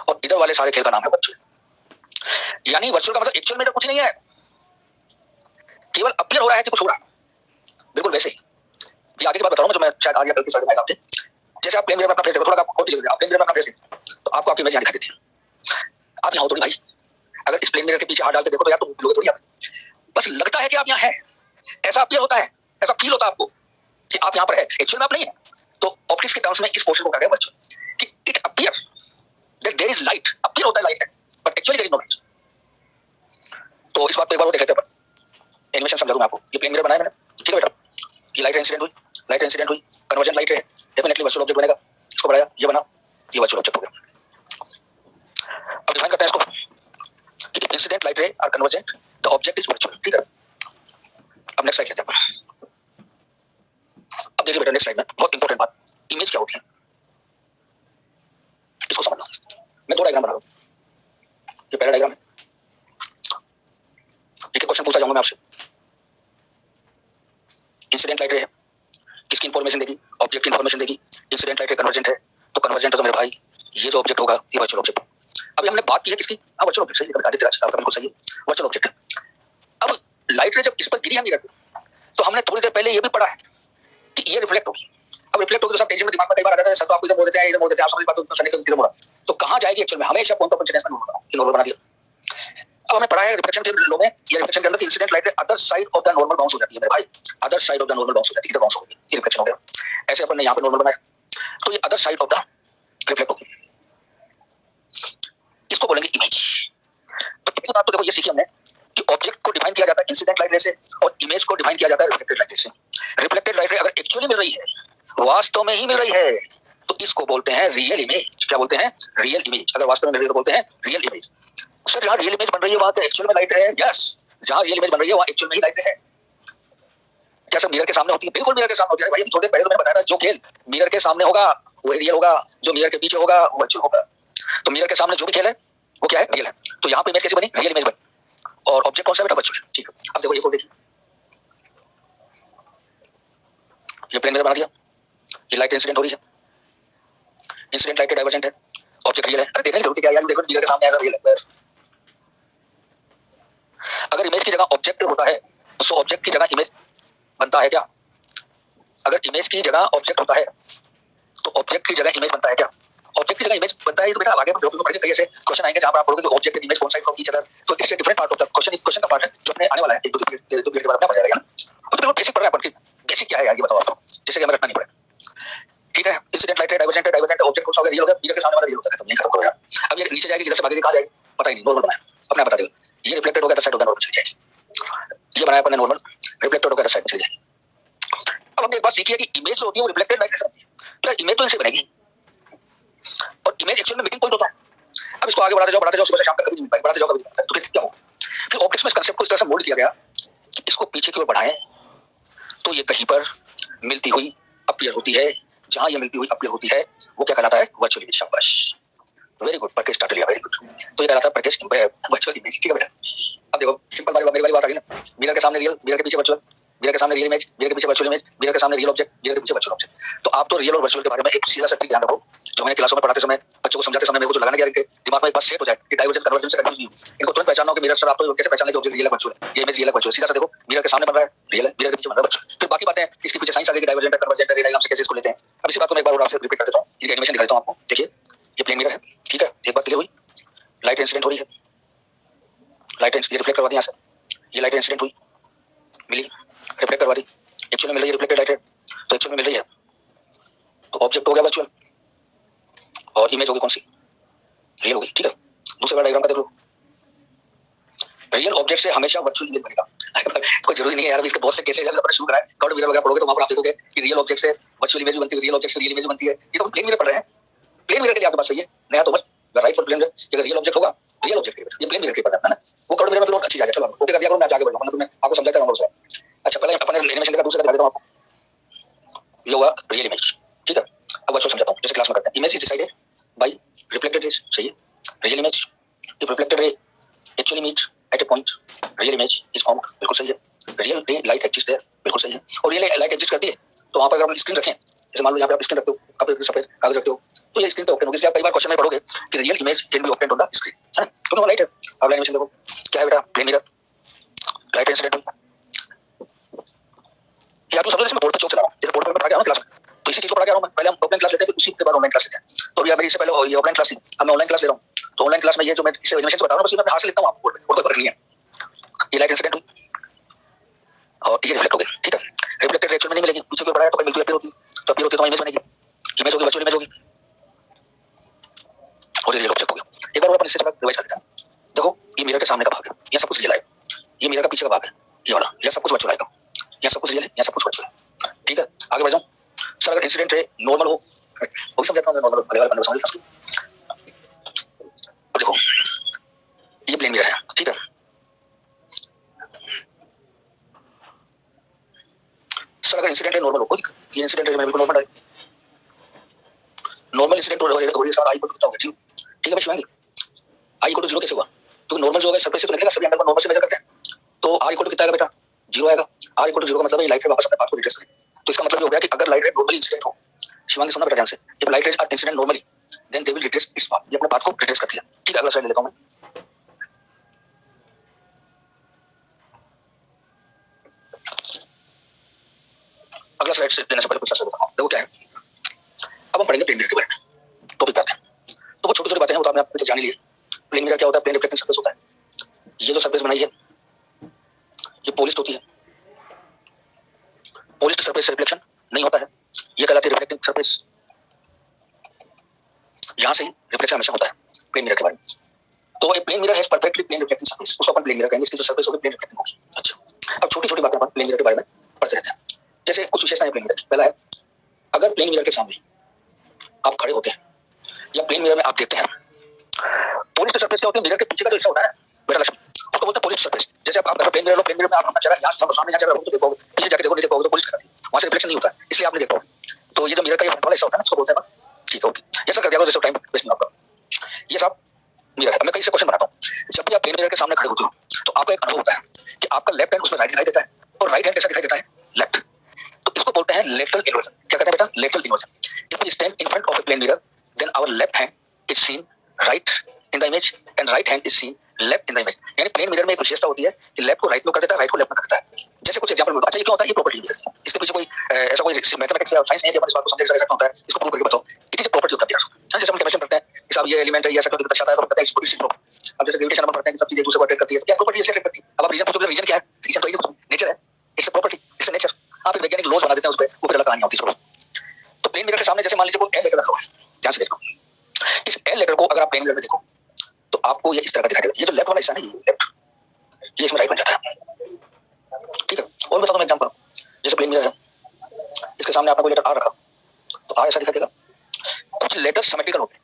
और इधर वाले सारे खेल का नाम है वर्चुअल। यानी वर्चुअल का मतलब एक्चुअल में तो कुछ नहीं है, केवल अपीयर हो रहा है कि कुछ हो रहा है। बिल्कुल वैसे ही ये आगे की बात बता रहा हूं जो मैं शायद आज या कल की स्लाइड में आएगा आपके। जैसे आप प्लेन मिरर में अपना फेस देखो, थोड़ा आप खोटी देखो, आप प्लेन मिरर में अपना फेस देखो तो आपको आपकी इमेज यहाँ दिखाई देती है। आप यहाँ हो थोड़ी भाई, अगर इस प्लेन मिरर के पीछे हाथ डाल के देखो तो यार तुम लोग थोड़ी आप, बस लगता है कि आप यहाँ हैं, ऐसा अपीयर होता है, ऐसा फील होता है आपको कि आप यहाँ पर है, एक्चुअल में आप नहीं है। तो ऑप्टिक्स के टर्म्स में इस पोर्शन को कहा गया वर्चुअल, कि it appear that there is light, appear होता है लाइट है but actually there is no light. तो इस बात को एक बार और देख लेते हैं, एनिमेशन समझा दूं मैं आपको। ये प्लेन मिरर बनाया मैंने, ठीक है बेटा, ये लाइट इंसिडेंट हुई, लाइट इंसिडेंट हुई, कन्वर्जेंट लाइट है, डेफिनेटली वर्चुअल ऑब्जेक्ट बनेगा। इसको बढ़ाया, ये बना, ये वर्चुअल ऑब्जेक्ट हो गया। अब डिफाइन करते हैं इसको कि incident light ray are convergent, the object is virtual, ठीक है। अब नेक्स्ट स्लाइड लेते हैं। अब देखिए बेटा नेक्स्ट स्लाइड में बहुत इंपॉर्टेंट बात, इमेज क्या होती है इसको समझना। मैं दो डायग्राम बना रहा हूं, ये पहला डायग्राम है। एक क्वेश्चन पूछता जाऊंगा मैं आपसे, इंसिडेंट लाइट रे है, किसकी इंफॉर्मेशन देगी? ऑब्जेक्ट की इंफॉर्मेशन देगी। इंसिडेंट लाइट रे कन्वर्जेंट है, तो कन्वर्जेंट है तो मेरे भाई ये जो ऑब्जेक्ट होगा ये वर्चुअल ऑब्जेक्ट। अभी हमने बात की है किसकी? हाँ वर्चुअल ऑब्जेक्ट, सही है, आदित्य राज आपका बिल्कुल सही है, वर्चुअल ऑब्जेक्ट है। अब लाइट रे जब इस पर गिरी है मिरर पे, तो हमने थोड़ी देर पहले ये भी पढ़ा है कि ये रिफ्लेक्ट होगी। अब रिफ्लेक्ट होगी तो सब टेंशन में दिमाग में कई बार आ जाता है, सर तो आपको इधर बोल देते हैं, इधर बोल देते हैं, आप समझ पाते हो सनी को इधर बोला, तो कहां जाएगी एक्चुअल में? हमेशा पॉइंट ऑफ इंसिडेंस में नॉर्मल बना दिया। अब हमें पढ़ा है रिफ्लेक्शन के लो में, ये रिफ्लेक्शन के अंदर incident light other side of the normal bounce हो जाती है मेरे भाई, other side of the normal bounce हो जाती है, इधर बाउंस हो गई, ये रिफ्लेक्शन हो गया। ऐसे अपन ने यहाँ पे नॉर्मल बनाया तो ये other side of the reflect होगी, इसको बोलेंगे इमेज। तो पहली बात तो देखो ये सीखी हमने कि ऑब्जेक्ट को डिफाइन किया जाता है इंसिडेंट लाइट रे से और इमेज को डिफाइन किया जाता है रिफ्लेक्टेड लाइट रे से। रिफ्लेक्टेड लाइट रे अगर एक्चुअली मिल रही है, वास्तव में ही मिल रही है, तो इसको बोलते हैं रियल इमेज। क्या बोलते हैं? Real image. अगर वास्तव में मिल रही है तो बोलते हैं रियल इमेज। सर जहां रियल इमेज बन रही है वहां तो एक्चुअल में लाइट है? यस, जहां रियल इमेज बन रही है वहां एक्चुअल में ही लाइट है। क्या सब मिरर के सामने होती है? बिल्कुल मिरर के सामने होती है भाई। हम थोड़े पहले तो मैंने बताया था जो खेल मिरर के सामने होगा वो रियल होगा, जो मिरर के पीछे होगा वो वर्चुअल होगा। तो मिरर के सामने जो भी खेल है वो क्या है? रियल है। तो यहाँ पे इमेज कैसे बनी? रियल इमेज बनी। और ऑब्जेक्ट कौन सा बेटा? वर्चुअल। ठीक है, अब देखो ये को देखिए, ये प्लेन मिरर बना दिया, ये लाइट इंसिडेंट हो रही है, इंसिडेंट लाइट डाइवर्जेंट है, ऑब्जेक्ट रियल है। अरे देखने की जरूरत क्या है यार, देखो मिरर के सामने ऐसा रियल है। अगर इमेज की जगह ऑब्जेक्ट होता है तो ऑब्जेक्ट की जगह इमेज बनता है क्या? अगर इमेज की जगह ऑब्जेक्ट होता है तो ऑब्जेक्ट की जगह इमेज बनता है क्या? ऑब्जेक्ट की जगह इमेज बनता है तो बेटा आगे हम पढ़ेंगे कई ऐसे क्वेश्चन आएंगे जहां पर आप पढ़ोगे कि object and image coincide from each other. तो इससे different part of the question का पार्ट है जो अपने आने वाला है, एक दो पीरियड के बाद अपना पढ़ाया जाएगा। अब तो बेसिक पढ़ रहे हैं अपन, बेसिक क्या है यार ये बताओ आपको, जैसे कि हमें रखना नहीं पड़े। ठीक है, इंसिडेंट लाइट है, डाइवर्जेंट है, डाइवर्जेंट ऑब्जेक्ट कौन सा हो गया? रियल हो गया, मिरर के सामने वाला रियल होता है। तो ये खत्म करो यार। अब ये नीचे जाएगी, इधर से भागेगी, कहां जाएगी पता ही नहीं, नॉर्मल बनाया अपने आप बता देगा। ये रिफ्लेक्टेड हो गया, साइड होगा, नॉर्मल चली जाएगी। ये बनाया अपन ने नॉर्मल, रिफ्लेक्टेड हो गया, साइड चली जाएगी। अब हमने एक बात सीखी है कि इमेज होती है वो रिफ्लेक्टेड लाइट से बनती है। तो इमेज तो इनसे बनेगी और इमेज एक्चुअल में मीटिंग पॉइंट होता है। अब इसको आगे बढ़ाते जाओ सुबह से शाम तक, कभी नहीं बढ़ाते जाओ कभी नहीं, तो फिर क्या होगा? फिर ऑप्टिक्स में इस कांसेप्ट को इस तरह से मोल्ड किया गया कि इसको पीछे की ओर बढ़ाएं तो ये कहीं पर मिलती हुई अपीयर होती है, जहां ये मिलती हुई अपीयर होती है वो क्या कहलाता है? Virtual image. शाबाश, वेरी गुड प्रकेश टाटलिया, वेरी गुड। तो ये कहलाता है प्रकेश वर्चुअल इमेज। ठीक है बेटा, अब देखो सिंपल मेरी वाली बात आ गई ना, मिरर के सामने रियल, मिरर के पीछे वर्चुअल, मिरर के सामने रियल इमेज, मिरर के पीछे वर्चुअल इमेज, मिरर के सामने रियल ऑब्जेक्ट, मिरर के पीछे वर्चुअल ऑब्जेक्ट। तो आप तो रियल और वर्चुअल के बारे में एक सीधा सा ध्यान रखो, जो मैंने क्लासों में पढ़ाते समय बच्चों को समझाते समय मेरे को जो लगाना गया इनके दिमाग में एक बात सेट हो जाए कि डाइवर्जेंट कन्वर्जेंट से कंफ्यूज नहीं हो। इनको तुरंत पहचानना हो कि मिरर सर आप तो कैसे पहचान लेंगे ऑब्जेक्ट रियल है वर्चुअल है, ये इमेज रियल है वर्चुअल। सीधा सा देखो, मिरर के सामने बन रहा है रियल है, मिरर के पीछे बन रहा है वर्चुअल। फिर बाकी बातें इसके पीछे साइंस आ गई कि डाइवर्जेंट है, कन्वर्जेंट है, डायग्राम से कैसे इसको लेते हैं। अब इसी बात को मैं एक बार और आपसे रिपीट कर देता हूं। इनकी एनिमेशन दिखा देता हूँ आपको। देखिए ये प्लेन मिरर है, ठीक है, एक बात क्लियर हुई, लाइट इंसिडेंट हो रही है, लाइट ये रिफ्लेक्ट करवा दी यहाँ से, ये लाइट इंसिडेंट हुई, मिली, रिफ्लेक्ट करवा दी, एक्चुअल में मिल रही है रिफ्लेक्टेड लाइट, तो एक्चुअल में मिल रही है, तो ऑब्जेक्ट हो गया वर्चुअल और इमेज होगी कौन सी, रियल होगी, ठीक है। दूसरे वाला डायग्राम का देख लो, रियल ऑब्जेक्ट से हमेशा वर्चुअल इमेज बनेगा। कोई जरूरी नहीं है यार, इसके बहुत से केसेस हैं, शुरू करा है गॉड मिरर वगैरह पढ़ोगे तो वहां पर आप देखोगे कि रियल ऑब्जेक्ट से वर्चुअल इमेज बनती है, रियल ऑब्जेक्ट से रियल इमेज बनती है। ये तो हम प्लेन मिरर पढ़ रहे हैं, प्लेन मिरर के लिए आपके पास सही है, नया तो मत राइट फॉर प्लेन मिरर, अगर रियल ऑब्जेक्ट होगा रियल ऑब्जेक्ट ये प्लेन मिरर के पढ़ना है ना, वो गॉड मिरर में तो अच्छी जाएगा। चलो ओके कर दिया करो, मैं आगे बढ़ूंगा, मतलब मैं आपको समझाता रहूंगा उसमें। अच्छा पहले अपने एनिमेशन का दूसरा दिखा देता हूं आपको, ये होगा रियल इमेज, ठीक है। अब वर्चुअल समझाता हूं, जैसे क्लास में करते हैं, image is decided by reflected rays, सही है, real image if reflected ray actually meet at a point, real image is formed, बिल्कुल सही है, रियल रे लाइट एग्जिस्ट देयर, बिल्कुल सही है, और रियल लाइट एग्जिस्ट करती है तो वहां पर अगर हम स्क्रीन रखें, जैसे मान लो यहाँ पे आप स्क्रीन रखते हो, काफी सफेद कागज रखते हो, तो ये स्क्रीन पे ओपन होगी, इसलिए आप कई बार क्वेश्चन में पढ़ोगे कि real image can be open on the screen, है ना, क्योंकि वो लाइट है। अब एनिमेशन देखो क्या है बेटा, प्लेन मिरर, लाइट इंसिडेंट, ये आप समझो इसमें बोर्ड पे चौक चला रहा हूं, जैसे बोर्ड पे मैं पढ़ा गया हूं क्लास में, तो इसी चीज को पढ़ा गया हूं मैं, पहले हम ऑफलाइन क्लास लेते हैं, फिर उसी के बाद ऑनलाइन क्लास लेते हैं। तो अभी मेरी इससे पहले ये ऑफलाइन क्लास थी, अब मैं ऑनलाइन क्लास ले रहा हूं, तो ऑनलाइन क्लास में ये जो मैं इसे एनिमेशन बता रहा हूं बस ये मैं हाथ से लिखता हूं आपको बोर्ड पे, और कोई फर्क नहीं है। ये लाइट इंसिडेंट हुई और ये रिफ्लेक्ट हो गई, ठीक है, रिफ्लेक्टेड एक्चुअल में नहीं मिलेगी, पीछे कोई पड़ा है तो मिलती है, अपीयर होती है, तो अपीयर होती है तो इमेज बनेगी, इमेज होगी वर्चुअल इमेज होगी और ये रियल ऑब्जेक्ट होगी। एक बार और अपन इससे रिवाइज कर लेते हैं। देखो ये मिरर के सामने का भाग है, ये सब कुछ रियल है, ये मिरर का पीछे का भाग है, ये वाला, ये सब कुछ वर्चुअल आएगा, ये सब कुछ रियल है, ये सब कुछ वर्चुअल है, ठीक है। आगे बढ़ जाऊं सर, अगर इंसिडेंट है नॉर्मल हो, वो समझाता हूं मैं, नॉर्मल भले वाले बंदे समझ सकते हो। देखो ये प्लेन मिरर है, ठीक है, सर अगर इंसिडेंट है नॉर्मल हो, कोई ये इंसिडेंट है बिल्कुल नॉर्मल है, नॉर्मल इंसिडेंट हो रही है, सर आई को कितना होगा 0, ठीक है भाई शिवांगी, आई को 0 कैसे हुआ, तो नॉर्मल जो होगा सरफेस से तो निकलेगा, सभी एंगल को नॉर्मल से मेजर करते हैं, तो आर इक्वल टू कितना आएगा बेटा 0 आएगा, आर इक्वल टू 0 का मतलब है लाइट रे वापस अपने पाथ को रिट्रेस करें, तो इसका मतलब ये हो गया कि अगर लाइट रे नॉर्मली इंसिडेंट हो, शिवांगी सुनना बेटा ध्यान से, if light rays are incident normally then they will retrace its path, ये अपने पाथ को रिट्रेस करती है, ठीक है। अगला स्लाइड ले लेता हूं मैं, अगला स्लाइड से लेने से पहले कुछ ऐसा बताऊं, देखो क्या है, अब हम पढ़ेंगे प्लेन मिरर के बारे में, टॉपिक पे आते हैं। तो वो छोटी छोटी बातें हैं, वो तो आपने आपको तो जान ही लिया। प्लेन मिरर क्या होता है, प्लेन रिफ्लेक्टिंग सरफेस होता है, ये जो सरफेस बनाई है ये पॉलिश्ड होती है, पॉलिश्ड सरफेस से रिफ्लेक्शन नहीं होता है, ये कहलाती है रिफ्लेक्टिंग सरफेस, यहां से ही रिफ्लेक्शन हमेशा होता है प्लेन मिरर के बारे में। तो ये plane mirror has perfectly plane reflecting surface, उसको अपन प्लेन मिरर कहेंगे, इसकी जो सरफेस होगी प्लेन रिफ्लेक्टिंग होगी। अच्छा अब छोटी छोटी बातें अपन प्लेन मिरर के बारे में पढ़ते रहते हैं, जैसे कुछ विशेषताएं प्लेन मिरर की। पहला है, अगर प्लेन मिरर के सामने आप खड़े होते हैं या प्लेन मिरर में आप देखते हैं, पॉलिश्ड सरफेस क्या होती है, मिरर के पीछे का जो हिस्सा होता है बेटा लक्ष्मी, उसको बोलते हैं पॉलिश्ड सरफेस। जैसे आप प्लेन मिरर लो, प्लेन मिरर में आप अपना चेहरा यहाँ सामने यहाँ चेहरा रखो तो देखोगे, पीछे जाके देखो नहीं देखोगे तो पॉलिश करती है, वहां से रिफ्लेक्शन नहीं होता है, इसलिए आप नहीं देख पाओगे। तो ये जो मिरर का ये फ्रंट वाला हिस्सा होता है ना, उसको बोलते हैं, ठीक है ओके, ये सब कर दिया जैसे टाइम वेस्ट नहीं आपका, ये सब मिरर है। मैं कई से क्वेश्चन बनाता हूं, जब भी आप प्लेन मिरर के सामने खड़े होते हो तो आपको एक अनुभव होता है कि आपका लेफ्ट हैंड उसमें राइट दिखाई देता है और राइट हैंड कैसा दिखाई देता है, लेफ्ट, तो इसको बोलते हैं लेटरल इन्वर्जन। क्या कहते हैं बेटा, lateral inversion. If we stand in front of a plane mirror then our left hand is seen right in the image and right hand is seen left in the image, यानी plane mirror में एक विशेषता होती है कि left को right में कर देता है, राइट को लेफ्ट में करता है। जैसे कुछ एग्जांपल बताओ। अच्छा ये क्या होता है, ये प्रॉपर्टी है, इसके पीछे कोई ऐसा कोई मैथमेटिक्स या साइंस नहीं है कि अपन इस बात को समझ सकते होता है, इसको प्रूव करके बताओ, it is a property of the mirror. जैसे हम केमिस्ट्री पढ़ते हैं कि साहब ये एलिमेंट है, ये ऐसा करके दर्शाता है, तो हम कहते हैं इसको इसी प्रॉपर्टी। अब जैसे ग्रेविटेशन अपन पढ़ते हैं कि सब चीजें एक दूसरे को अट्रैक्ट करती है, तो क्या प्रॉपर्टी इसलिए अट्रैक्ट करती है। अब आप रीजन पूछोगे, रीजन क्या है, रीजन तो ये नेचर है, it's a property, it's a nature. आप एक वैज्ञानिक लॉज बना देते हैं उस पे, वो फिर अलग कहानी होती है। तो प्लेन मिरर के सामने जैसे मान लीजिए कोई एल लेटर रखा हुआ है, ध्यान से देखो, इस एल लेटर को अगर आप प्लेन मिरर में देखो तो आपको ये इस तरह का दिखाई देगा, ये जो लेफ्ट वाला हिस्सा है ना, ये लेफ्ट, ये इसमें राइट बन जाता है, ठीक है। और बता दो मैं एग्जांपल, जैसे प्लेन मिरर है, इसके सामने आपने कोई लेटर आ रखा तो आ ऐसा दिखाई देगा। कुछ लेटर सिमेट्रिकल होते हैं,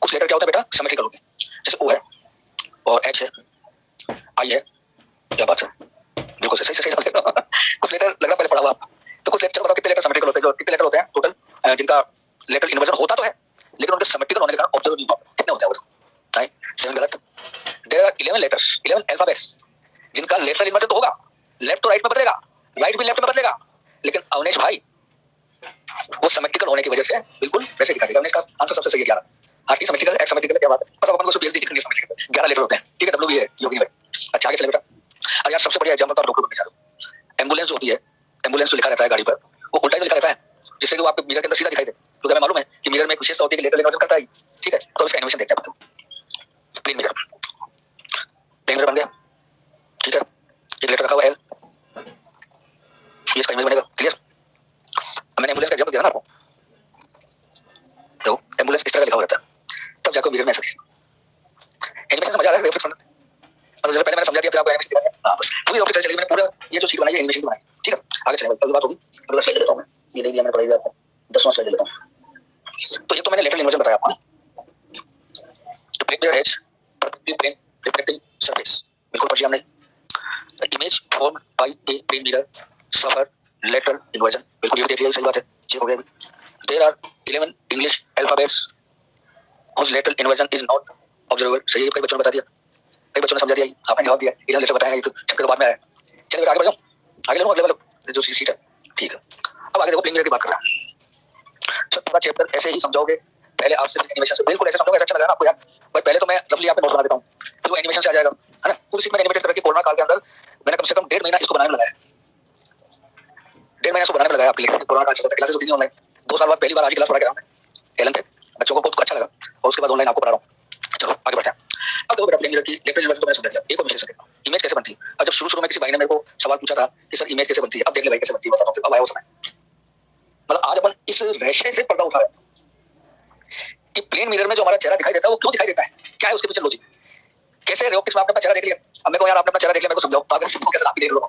कुछ लेटर क्या होता है बेटा, सिमेट्रिकल होते हैं, जैसे ओ है और एच है, आई है, क्या बात है, बिल्कुल सही सही समझ रहे हो। कुछ लेटर लग रहा पहले पढ़ा हुआ आप, तो कुछ लेटर बताओ कितने लेटर सिमेट्रिकल होते हैं, जो कितने लेटर होते हैं टोटल जिनका लेटर इन्वर्जन होता तो है लेकिन उनके सिमेट्रिकल होने के कारण ऑब्जर्व नहीं होता, कितने होते हैं वो, राइट, 7 गलत। देयर आर 11 लेटर्स, 11 अल्फाबेट्स जिनका लेटर इन्वर्जन तो होगा, लेफ्ट तो राइट में बदलेगा, राइट भी लेफ्ट में बदलेगा, लेकिन अवनेश भाई वो सिमेट्रिकल होने की वजह से बिल्कुल वैसे दिखा देगा। अवनेश का आंसर सबसे सही है 11, टी सिमेट्रिकल, एक्स सिमेट्रिकल, क्या बात है, बस अपन को पीएचडी लिखनी है सिमेट्रिकल, 11 लेटर होते हैं, ठीक है, डब्ल्यू भी है योगी भाई। अच्छा आगे चले बेटा, अब यार सबसे बढ़िया एग्जांपल तो आप डॉक्टर बनने जा रहे हो, एम्बुलेंस होती है, एम्बुलेंस जो लिखा रहता है गाड़ी पर वो उल्टा ही लिखा रहता है जिससे कि वो आपके मिरर के अंदर सीधा दिखाई दे, क्योंकि हमें मालूम है कि मिरर में एक विशेषता होती है कि लेटर इन्वर्जन करता है, ठीक है। तो इसका एनिमेशन देखते हैं अपन। प्लेन मिरर, प्लेन मिरर बन गया, ठीक है। एक लेटर रखा हुआ है, ये इसका इमेज बनेगा, क्लियर। मैंने एम्बुलेंस का एग्जांपल दिया ना आपको, तो एम्बुलेंस इस तरह लिखा हुआ रहता है, तब जाकर मिरर में ऐसा एनिमेशन से मजा आ रहा है। रेफरेंस करना, मतलब जैसे पहले मैंने समझा दिया फिर आपको एनिमेशन दिखाया। हां बस पूरी ऑप्टिक्स चली, मैंने पूरा ये जो शीट बनाई है एनिमेशन की बनाई, ठीक है। आगे चलेंगे, कल बात होगी। अगला स्लाइड लेता हूं मैं, ये नहीं दिया मैंने, पढ़ाई आपको 10वां स्लाइड लेता हूं। तो ये तो मैंने लेटरल इन्वर्जन बताया आपको। The plane mirror has perfectly plane reflecting surface, बिल्कुल पढ़िए हमने। The image formed by a plane mirror suffer lateral inversion, बिल्कुल ये भी देख लिया, सही बात है, चेक हो गया अभी। There are 11 English alphabets whose lateral inversion is not observable, सही है, कई बच्चों ने बता दिया, कई बच्चों ने समझा दिया, आपने जवाब दिया, इधर लेटर बताया, ये तो छक्के तो बाद में आया। चलिए फिर आगे बढ़ जाओ, आगे चलो, अगले वाला जो सीट है, ठीक है। अब आगे देखो, प्लेन मिरर की बात कर रहा है। सर पूरा चैप्टर ऐसे ही समझाओगे, पहले आपसे एनिमेशन से बिल्कुल ऐसे समझोगे, ऐसा अच्छा लगा ना आपको यार। भाई पहले तो मैं रफली आपको नोट्स बना देता हूं, फिर वो एनिमेशन से आ जाएगा, है ना। पूरी सीट मैंने एनिमेटेड करके कोरोना काल के अंदर मैंने कम से कम 1.5 महीना इसको बनाने में लगाया, 1.5 महीना इसको बनाने में लगाया आपके लिए। कोरोना काल चलता था, क्लासेस होती नहीं ऑनलाइन, 2 साल बाद पहली बार आज क्लास पढ़ा गया मैं एलन पे, बच्चों को बहुत अच्छा लगा, और उसके बाद ऑनलाइन आपको पढ़ा रहा हूं। चलो आगे बढ़ते हैं। अब देखो बेटा, प्लेन मिरर की लेटरल इन्वर्जन तो मैंने समझा दिया, एक और विशेष है इमेज कैसे बनती है। अब जब शुरू में किसी भाई ने मेरे को सवाल पूछा था कि सर इमेज कैसे बनती है, अब देख ले भाई कैसे बनती है, बताता हूं। अब आया वो समय, मतलब आज अपन इस विषय से पर्दा उठा रहे हैं कि प्लेन मिरर में जो हमारा चेहरा दिखाई देता है वो क्यों दिखाई देता है, क्या है उसके पीछे लॉजिक, कैसे रे ऑप्टिक्स में आपने अपना चेहरा देख लिया, अब मेरे को यार आपने अपना चेहरा देख लिया, मेरे को समझाओ, पागल सिद्धू कैसे आप भी देख लो,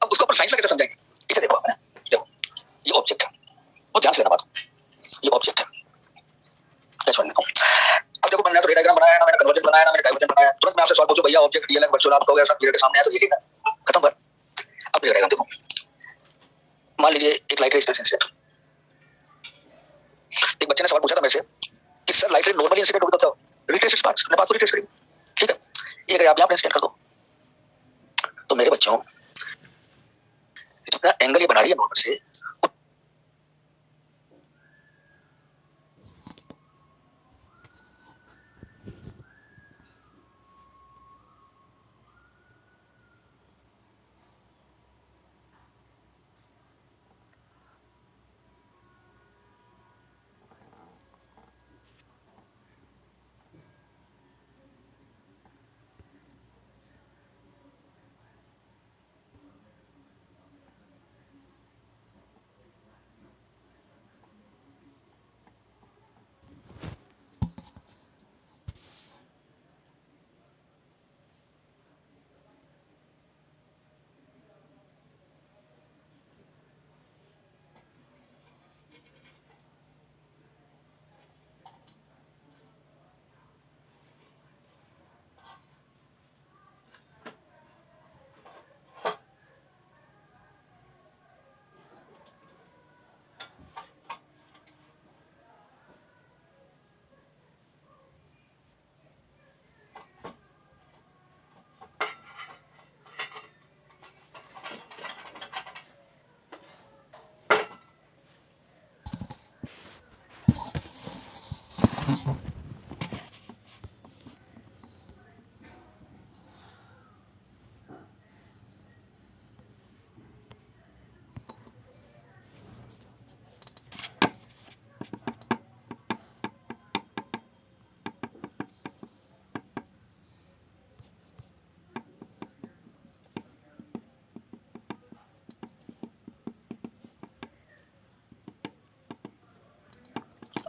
अब उसको अपन साइंस में कैसे समझाएंगे। इसे देखो, है ना, देखो ये ऑब्जेक्ट है, वो ध्यान से लेना बात, ये ऑब्जेक्ट है, कैसे बनने को। अब देखो मैंने तो रे डायग्राम बनाया ना, मैंने कन्वर्जन बनाया ना, मैंने डाइवर्जन बनाया, तुरंत मैं आपसे सवाल पूछूं भैया ऑब्जेक्ट रियल है वर्चुअल, आप कहोगे सर मिरर के सामने है तो ये लिखना, खत्म बात। अब रे डायग्राम देखो, मान लीजिए एक लाइट रे इस तरह से इंसिडेंट, एक बच्चे ने सवाल पूछा था मेरे से कि सर लाइट रे नॉर्मली इंसिडेंट होता है, रिट्रेस इट्स पाथ्स, मैं बात को रिट्रेस करेंगे, ठीक है। ये अगर आप यहां पे इंसिडेंट कर दो तो मेरे बच्चों जितना एंगल ये बना रही है नॉर्मल से,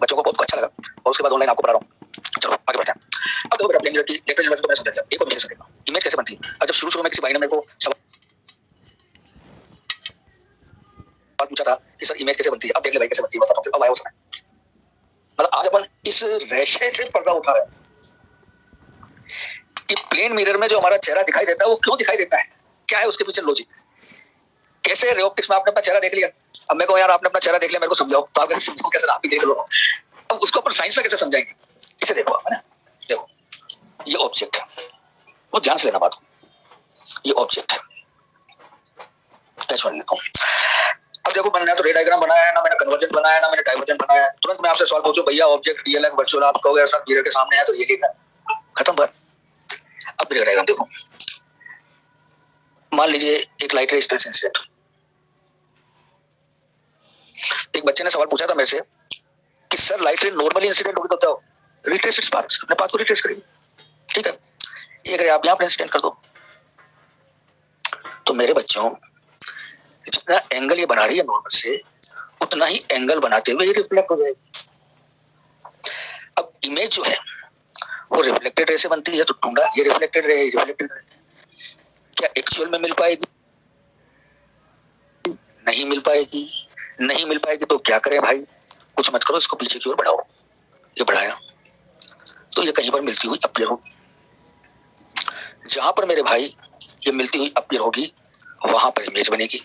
बच्चों को बहुत अच्छा लगा, और उसके बाद ऑनलाइन आपको पढ़ा रहा हूं। चलो आगे बढ़ते हैं। अब देखो बेटा, प्लेन मिरर की लेटरल इन्वर्जन तो मैंने समझा दिया, एक और विशेष है इमेज कैसे बनती है। अब जब शुरू में किसी भाई ने मेरे को सवाल पूछा था कि सर इमेज कैसे बनती है, अब देख ले भाई कैसे बनती है, बताता हूं। अब आया वो समय, मतलब आज अपन इस विषय से पर्दा उठा रहे हैं कि प्लेन मिरर में जो हमारा चेहरा दिखाई देता है वो क्यों दिखाई देता है, क्या है उसके पीछे लॉजिक, कैसे रे ऑप्टिक्स में आपने अपना चेहरा देख लिया, अब मेरे को यार आपने अपना चेहरा देख लिया, मेरे को समझाओ, तो आप कैसे समझो, कैसे आप भी देख लो, अब उसको अपन साइंस में कैसे समझाएंगे। इसे देखो आप, है ना, देखो ये ऑब्जेक्ट है, वो ध्यान से लेना बात, ये ऑब्जेक्ट है, कैसे बनने को। अब देखो मैंने ना तो रे डायग्राम बनाया ना, मैंने कन्वर्जन बनाया ना, मैंने डाइवर्जन बनाया, तुरंत मैं आपसे सवाल पूछूं भैया ऑब्जेक्ट रियल है वर्चुअल, आप कहोगे सर मिरर के सामने है तो ये लिखना, खत्म बात। अब रे डायग्राम देखो, मान लीजिए एक लाइट रे इस तरह से इंसिडेंट, एक बच्चे ने सवाल पूछा था मेरे से कि सर लाइट रे नॉर्मली इंसिडेंट होगी तो क्या हो, रिट्रेस इट्स पाथ, अपने पाथ को रिट्रेस करेगी। ठीक है, ये अगर आप यहाँ पर इंसिडेंट कर दो तो मेरे बच्चों जितना एंगल ये बना रही है नॉर्मल से उतना ही एंगल बनाते हुए ये रिफ्लेक्ट हो जाएगी। अब इमेज जो है वो रिफ्लेक्टेड रे से बनती है, तो ढूंढा ये रिफ्लेक्टेड रे, रिफ्लेक्टेड रे क्या एक्चुअल में मिल पाएगी? नहीं मिल पाएगी। नहीं मिल पाएगी तो क्या करें भाई? कुछ मत करो, इसको पीछे की ओर बढ़ाओ। ये बढ़ाया तो ये कहीं पर मिलती हुई अपीयर होगी। जहां पर मेरे भाई ये मिलती हुई अपीयर होगी वहां पर इमेज बनेगी।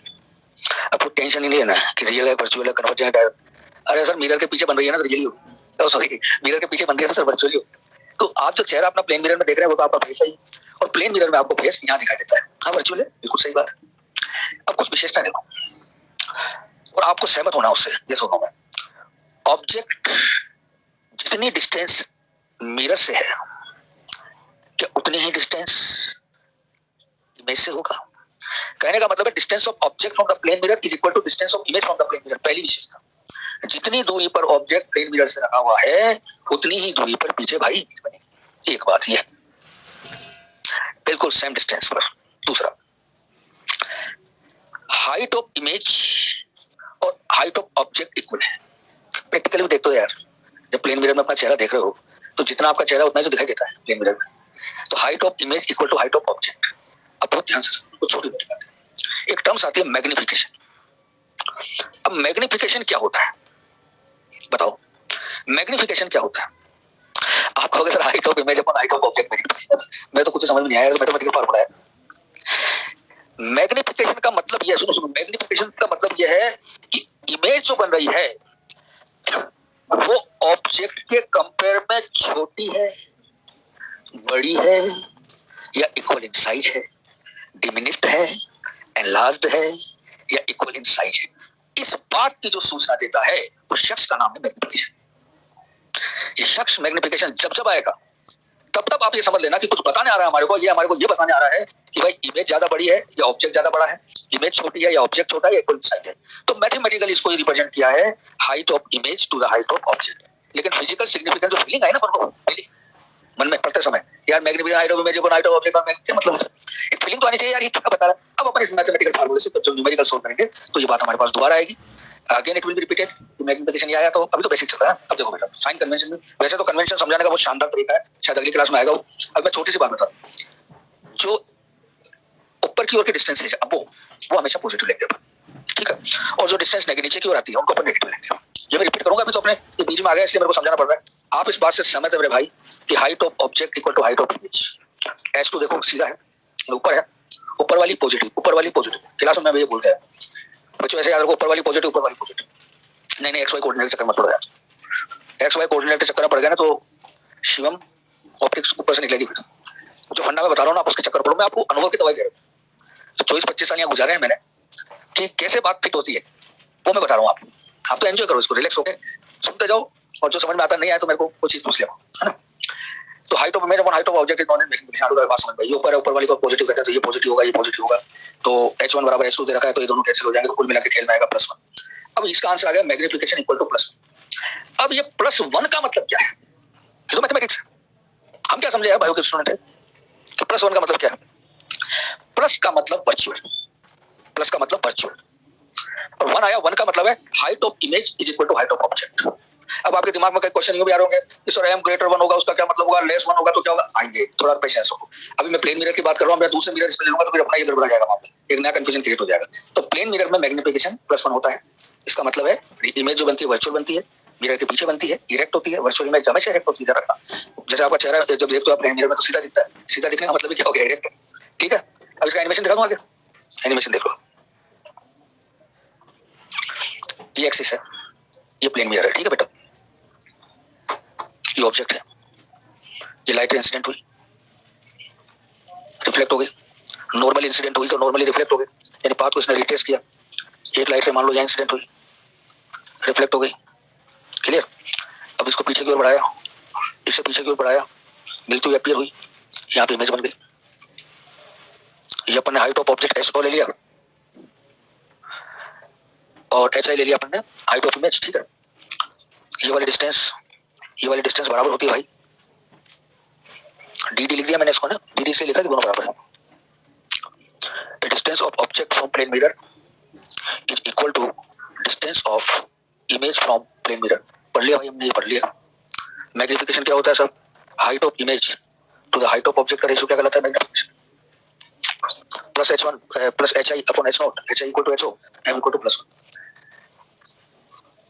अब टेंशन ही नहीं लेना कि रियल है, वर्चुअल है, कन्वर्जेंट है। अरे सर मिरर के पीछे बन रही है ना तो रियली होगी, सॉरी मिरर के पीछे बन रही है सर वर्चुअली होगी। तो आप जो चेहरा अपना प्लेन मिरर में देख रहे हैं वो तो आपका फेस है ही, और प्लेन मिरर में आपको फेस यहाँ दिखाई देता है। हाँ वर्चुअल है, बिल्कुल सही बात है। अब कुछ विशेषता देखो और आपको सहमत होना उससे, ये सुनो मैं। ऑब्जेक्ट जितनी डिस्टेंस मिरर से है क्या उतनी ही डिस्टेंस इमेज से होगा? कहने का मतलब है distance of object from the plane mirror is equal to distance of image from the plane mirror. पहली विशेषता, जितनी दूरी पर ऑब्जेक्ट प्लेन मिरर से रखा हुआ है उतनी ही दूरी पर पीछे भाई इमेज बनेगी। एक बात ये बिल्कुल सेम डिस्टेंस पर। दूसरा, हाइट ऑफ इमेज और हाइट ऑफ ऑब्जेक्ट इक्वल है। प्रैक्टिकली भी देखते हो यार, जब प्लेन मिरर में अपना चेहरा देख रहे हो तो जितना आपका चेहरा उतना ही तो दिखाई देता है प्लेन मिरर में। तो height of image equal to height of object. अब बहुत ध्यान से सुनो, छोटी मोटी बात है। एक टर्म्स आती है मैग्निफिकेशन। अब मैग्निफिकेशन क्या होता है बताओ? मैग्निफिकेशन क्या होता है? आप कहोगे sir height of image upon height of object, मैं तो कुछ समझ में नहीं आया, मैथमेटिकल फार्मूला है। मैग्निफिकेशन का मतलब यह, सुनो सुनो, मैग्निफिकेशन का मतलब यह है कि इमेज जो बन रही है वो ऑब्जेक्ट के कंपेयर में छोटी है, बड़ी है या इक्वल इन साइज है, डिमिनिश्ड है, एनलार्ज्ड है या इक्वल इन साइज है। इस बात की जो सूचना देता है उस शख्स का नाम है मैग्निफिकेशन। ये शख्स मैग्निफिकेशन जब जब आएगा तब तब आप ये समझ लेना कि कुछ बताने आ रहा है हमारे को ये बताने आ रहा है कि भाई इमेज ज्यादा बड़ी है या ऑब्जेक्ट ज्यादा बड़ा है, इमेज छोटी है या ऑब्जेक्ट छोटा है या इक्वल साइज है। तो मैथमेटिकली इसको रिप्रेजेंट किया है height of image to the height of object. लेकिन फिजिकल सिग्निफिकेंस ऑफ फीलिंग है ना मन में पढ़ते समय, यार magnification height of image upon height of object का क्या मतलब है? एक फीलिंग तो आनी चाहिए यार, ये क्या बता रहा है। अब अपन इस मैथमेटिकल फार्मूले से जब न्यूमेरिकल सोल्व करेंगे तो ये बात हमारे पास दोबारा आएगी। Again it will be repeated. Magnification ये आया तो अभी तो बेसिक चल रहा है। अब देखो बेटा साइन कन्वेंशन में, वैसे तो कन्वेंशन समझाने का बहुत शानदार तरीका है, शायद अगली क्लास में आएगा वो। अब मैं छोटी सी बात बता रहा हूं, जो ऊपर की ओर की डिस्टेंस है अब वो हमेशा पॉजिटिव लेंगे, ठीक है, और जो डिस्टेंस नीचे की ओर आती है उनको अपन नेगेटिव लेंगे। ये मैं रिपीट करूंगा, अभी तो अपने ये बीच में आ गया इसलिए मेरे को समझाना पड़ रहा है। आप इस बात से सहमत है मेरे भाई कि height of object equal to height of image. H2 देखो सीधा है, ऊपर है, ऊपर वाली पॉजिटिव। क्लास में मैं ये बोल गया बच्चों, ऐसे याद रखो, ऊपर वाली पॉजिटिव। नहीं एक्स वाई कोऑर्डिनेट चक्कर मत पड़ो यार। एक्स वाई कोऑर्डिनेट चक्कर में पड़ गया ना तो शिवम ऑप्टिक्स ऊपर से निकलेगी। जो फंडा में बता रहा हूँ ना आप उसके चक्कर पड़ो, मैं आपको अनुभव की दवाई दे रहा हूँ। तो 24-25 साल यहाँ गुजारे हैं मैंने कि कैसे बात फिट होती है वो मैं बता रहा हूँ आपको। आप तो एंजॉय करो इसको, रिलैक्स होकर सुनते जाओ, और जो समझ में आता नहीं आया तो मेरे को कोई चीज पूछ ले, है ना। तो height of image upon height of object is known as magnification. बात समझ में, ये ऊपर है, ऊपर वाली को पॉजिटिव कहते हैं तो ये पॉजिटिव होगा, ये पॉजिटिव होगा। तो H1 बराबर H2 दे रखा है तो ये दोनों कैंसिल हो जाएंगे, तो कुल मिला के खेल में आएगा +1। अब इसका आंसर आ गया मैग्निफिकेशन इक्वल टू +1। अब ये +1 का मतलब क्या है? तो मैथमेटिक्स हम क्या समझे यार, बायो के स्टूडेंट है, तो +1 का मतलब क्या है? प्लस का मतलब वर्चुअल, और 1 आया, 1 का मतलब है height of image is equal to height of object. अब आपके दिमाग में कई क्वेश्चन ये भी आ रहे होंगे कि सर m ग्रेटर 1 होगा उसका क्या मतलब होगा, लेस 1 होगा तो क्या होगा, आएंगे, थोड़ा पेशेंस हो। अभी मैं प्लेन मिरर की बात कर रहा हूं, मैं दूसरे मिरर इसमें ले लूंगा तो फिर अपना ये गड़बड़ा जाएगा, मामला एक नया कंफ्यूजन क्रिएट हो जाएगा। तो प्लेन मिरर में मैग्निफिकेशन +1 होता है। इसका मतलब है इमेज जो बनती है वर्चुअल बनती है, मिरर के पीछे बनती है, इरेक्ट होती है। वर्चुअल इमेज हमेशा इरेक्ट होती है, रखना। जैसे आपका चेहरा जब देखते हो आप प्लेन मिरर में तो सीधा दिखता है, सीधा दिखने का मतलब क्या हो गया, इरेक्ट, ठीक है। अब इसका एनिमेशन दिखा दूं आगे, एनिमेशन देख लो। ये एक्सिस है, ये प्लेन मिरर है, ठीक है बेटा, ये ऑब्जेक्ट है, ये लाइट इंसिडेंट हुई, रिफ्लेक्ट हो गई, नॉर्मल इंसिडेंट हुई तो नॉर्मली रिफ्लेक्ट हो गई, यानी पाथ को इसने रिट्रेस किया। एक लाइट से मान लो यहाँ इंसिडेंट हुई, रिफ्लेक्ट हो गई, क्लियर। अब इसको पीछे की ओर बढ़ाया, इसे पीछे की ओर बढ़ाया, मिलती हुई अपीयर हुई, यहाँ पे इमेज बन गई। ये अपन ने हाइट ऑफ ऑब्जेक्ट H ले लिया और HI ले लिया अपन ने हाइट ऑफ इमेज, ठीक है। ये वाली डिस्टेंस बराबर होती है भाई, डी डी लिख दिया मैंने इसको ना, डी डी से लिखा कि दोनों बराबर है। The distance of object from plane mirror is equal to distance of image from plane mirror। पढ़ लिया भाई हमने, ये पढ़ लिया। मैग्निफिकेशन क्या होता है sir? Height of image to the height of object का रेशियो क्या कहलाता है? Magnification plus h1 plus hi upon h0, hi equal to ho, m equal to plus 1।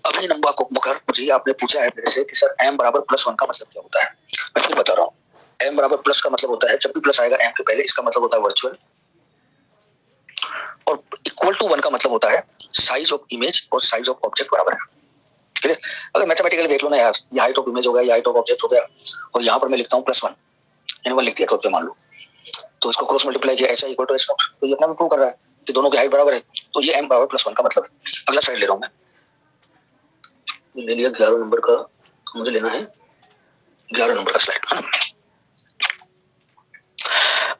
अभी नंबर को मुखर मुझे आपने पूछा है मेरे से कि सर m बराबर प्लस 1 का मतलब क्या होता है? मैं फिर बता रहा हूँ, m बराबर प्लस का मतलब होता है जब भी प्लस आएगा m के पहले, इसका मतलब होता है वर्चुअल, और इक्वल टू 1 का मतलब होता है साइज ऑफ इमेज और साइज ऑफ ऑब्जेक्ट बराबर है। ठीक है, अगर मैथमेटिकली देख लो ना यार, ये हाइट ऑफ इमेज हो गया, ये हाइट ऑफ ऑब्जेक्ट हो गया, और यहाँ पर मैं लिखता हूँ प्लस 1, इन 1 लिख दिया तो मान लो, तो इसको क्रॉस मल्टीप्लाई किया h इक्वल टू h0, तो ये अपना भी प्रूव कर रहा है कि दोनों की हाइट बराबर है, तो ये m बराबर प्लस 1 का मतलब है। अगला साइड ले रहा हूँ मैं, ले लिया 11 नंबर का, मुझे लेना है 11 नंबर का स्लाइड।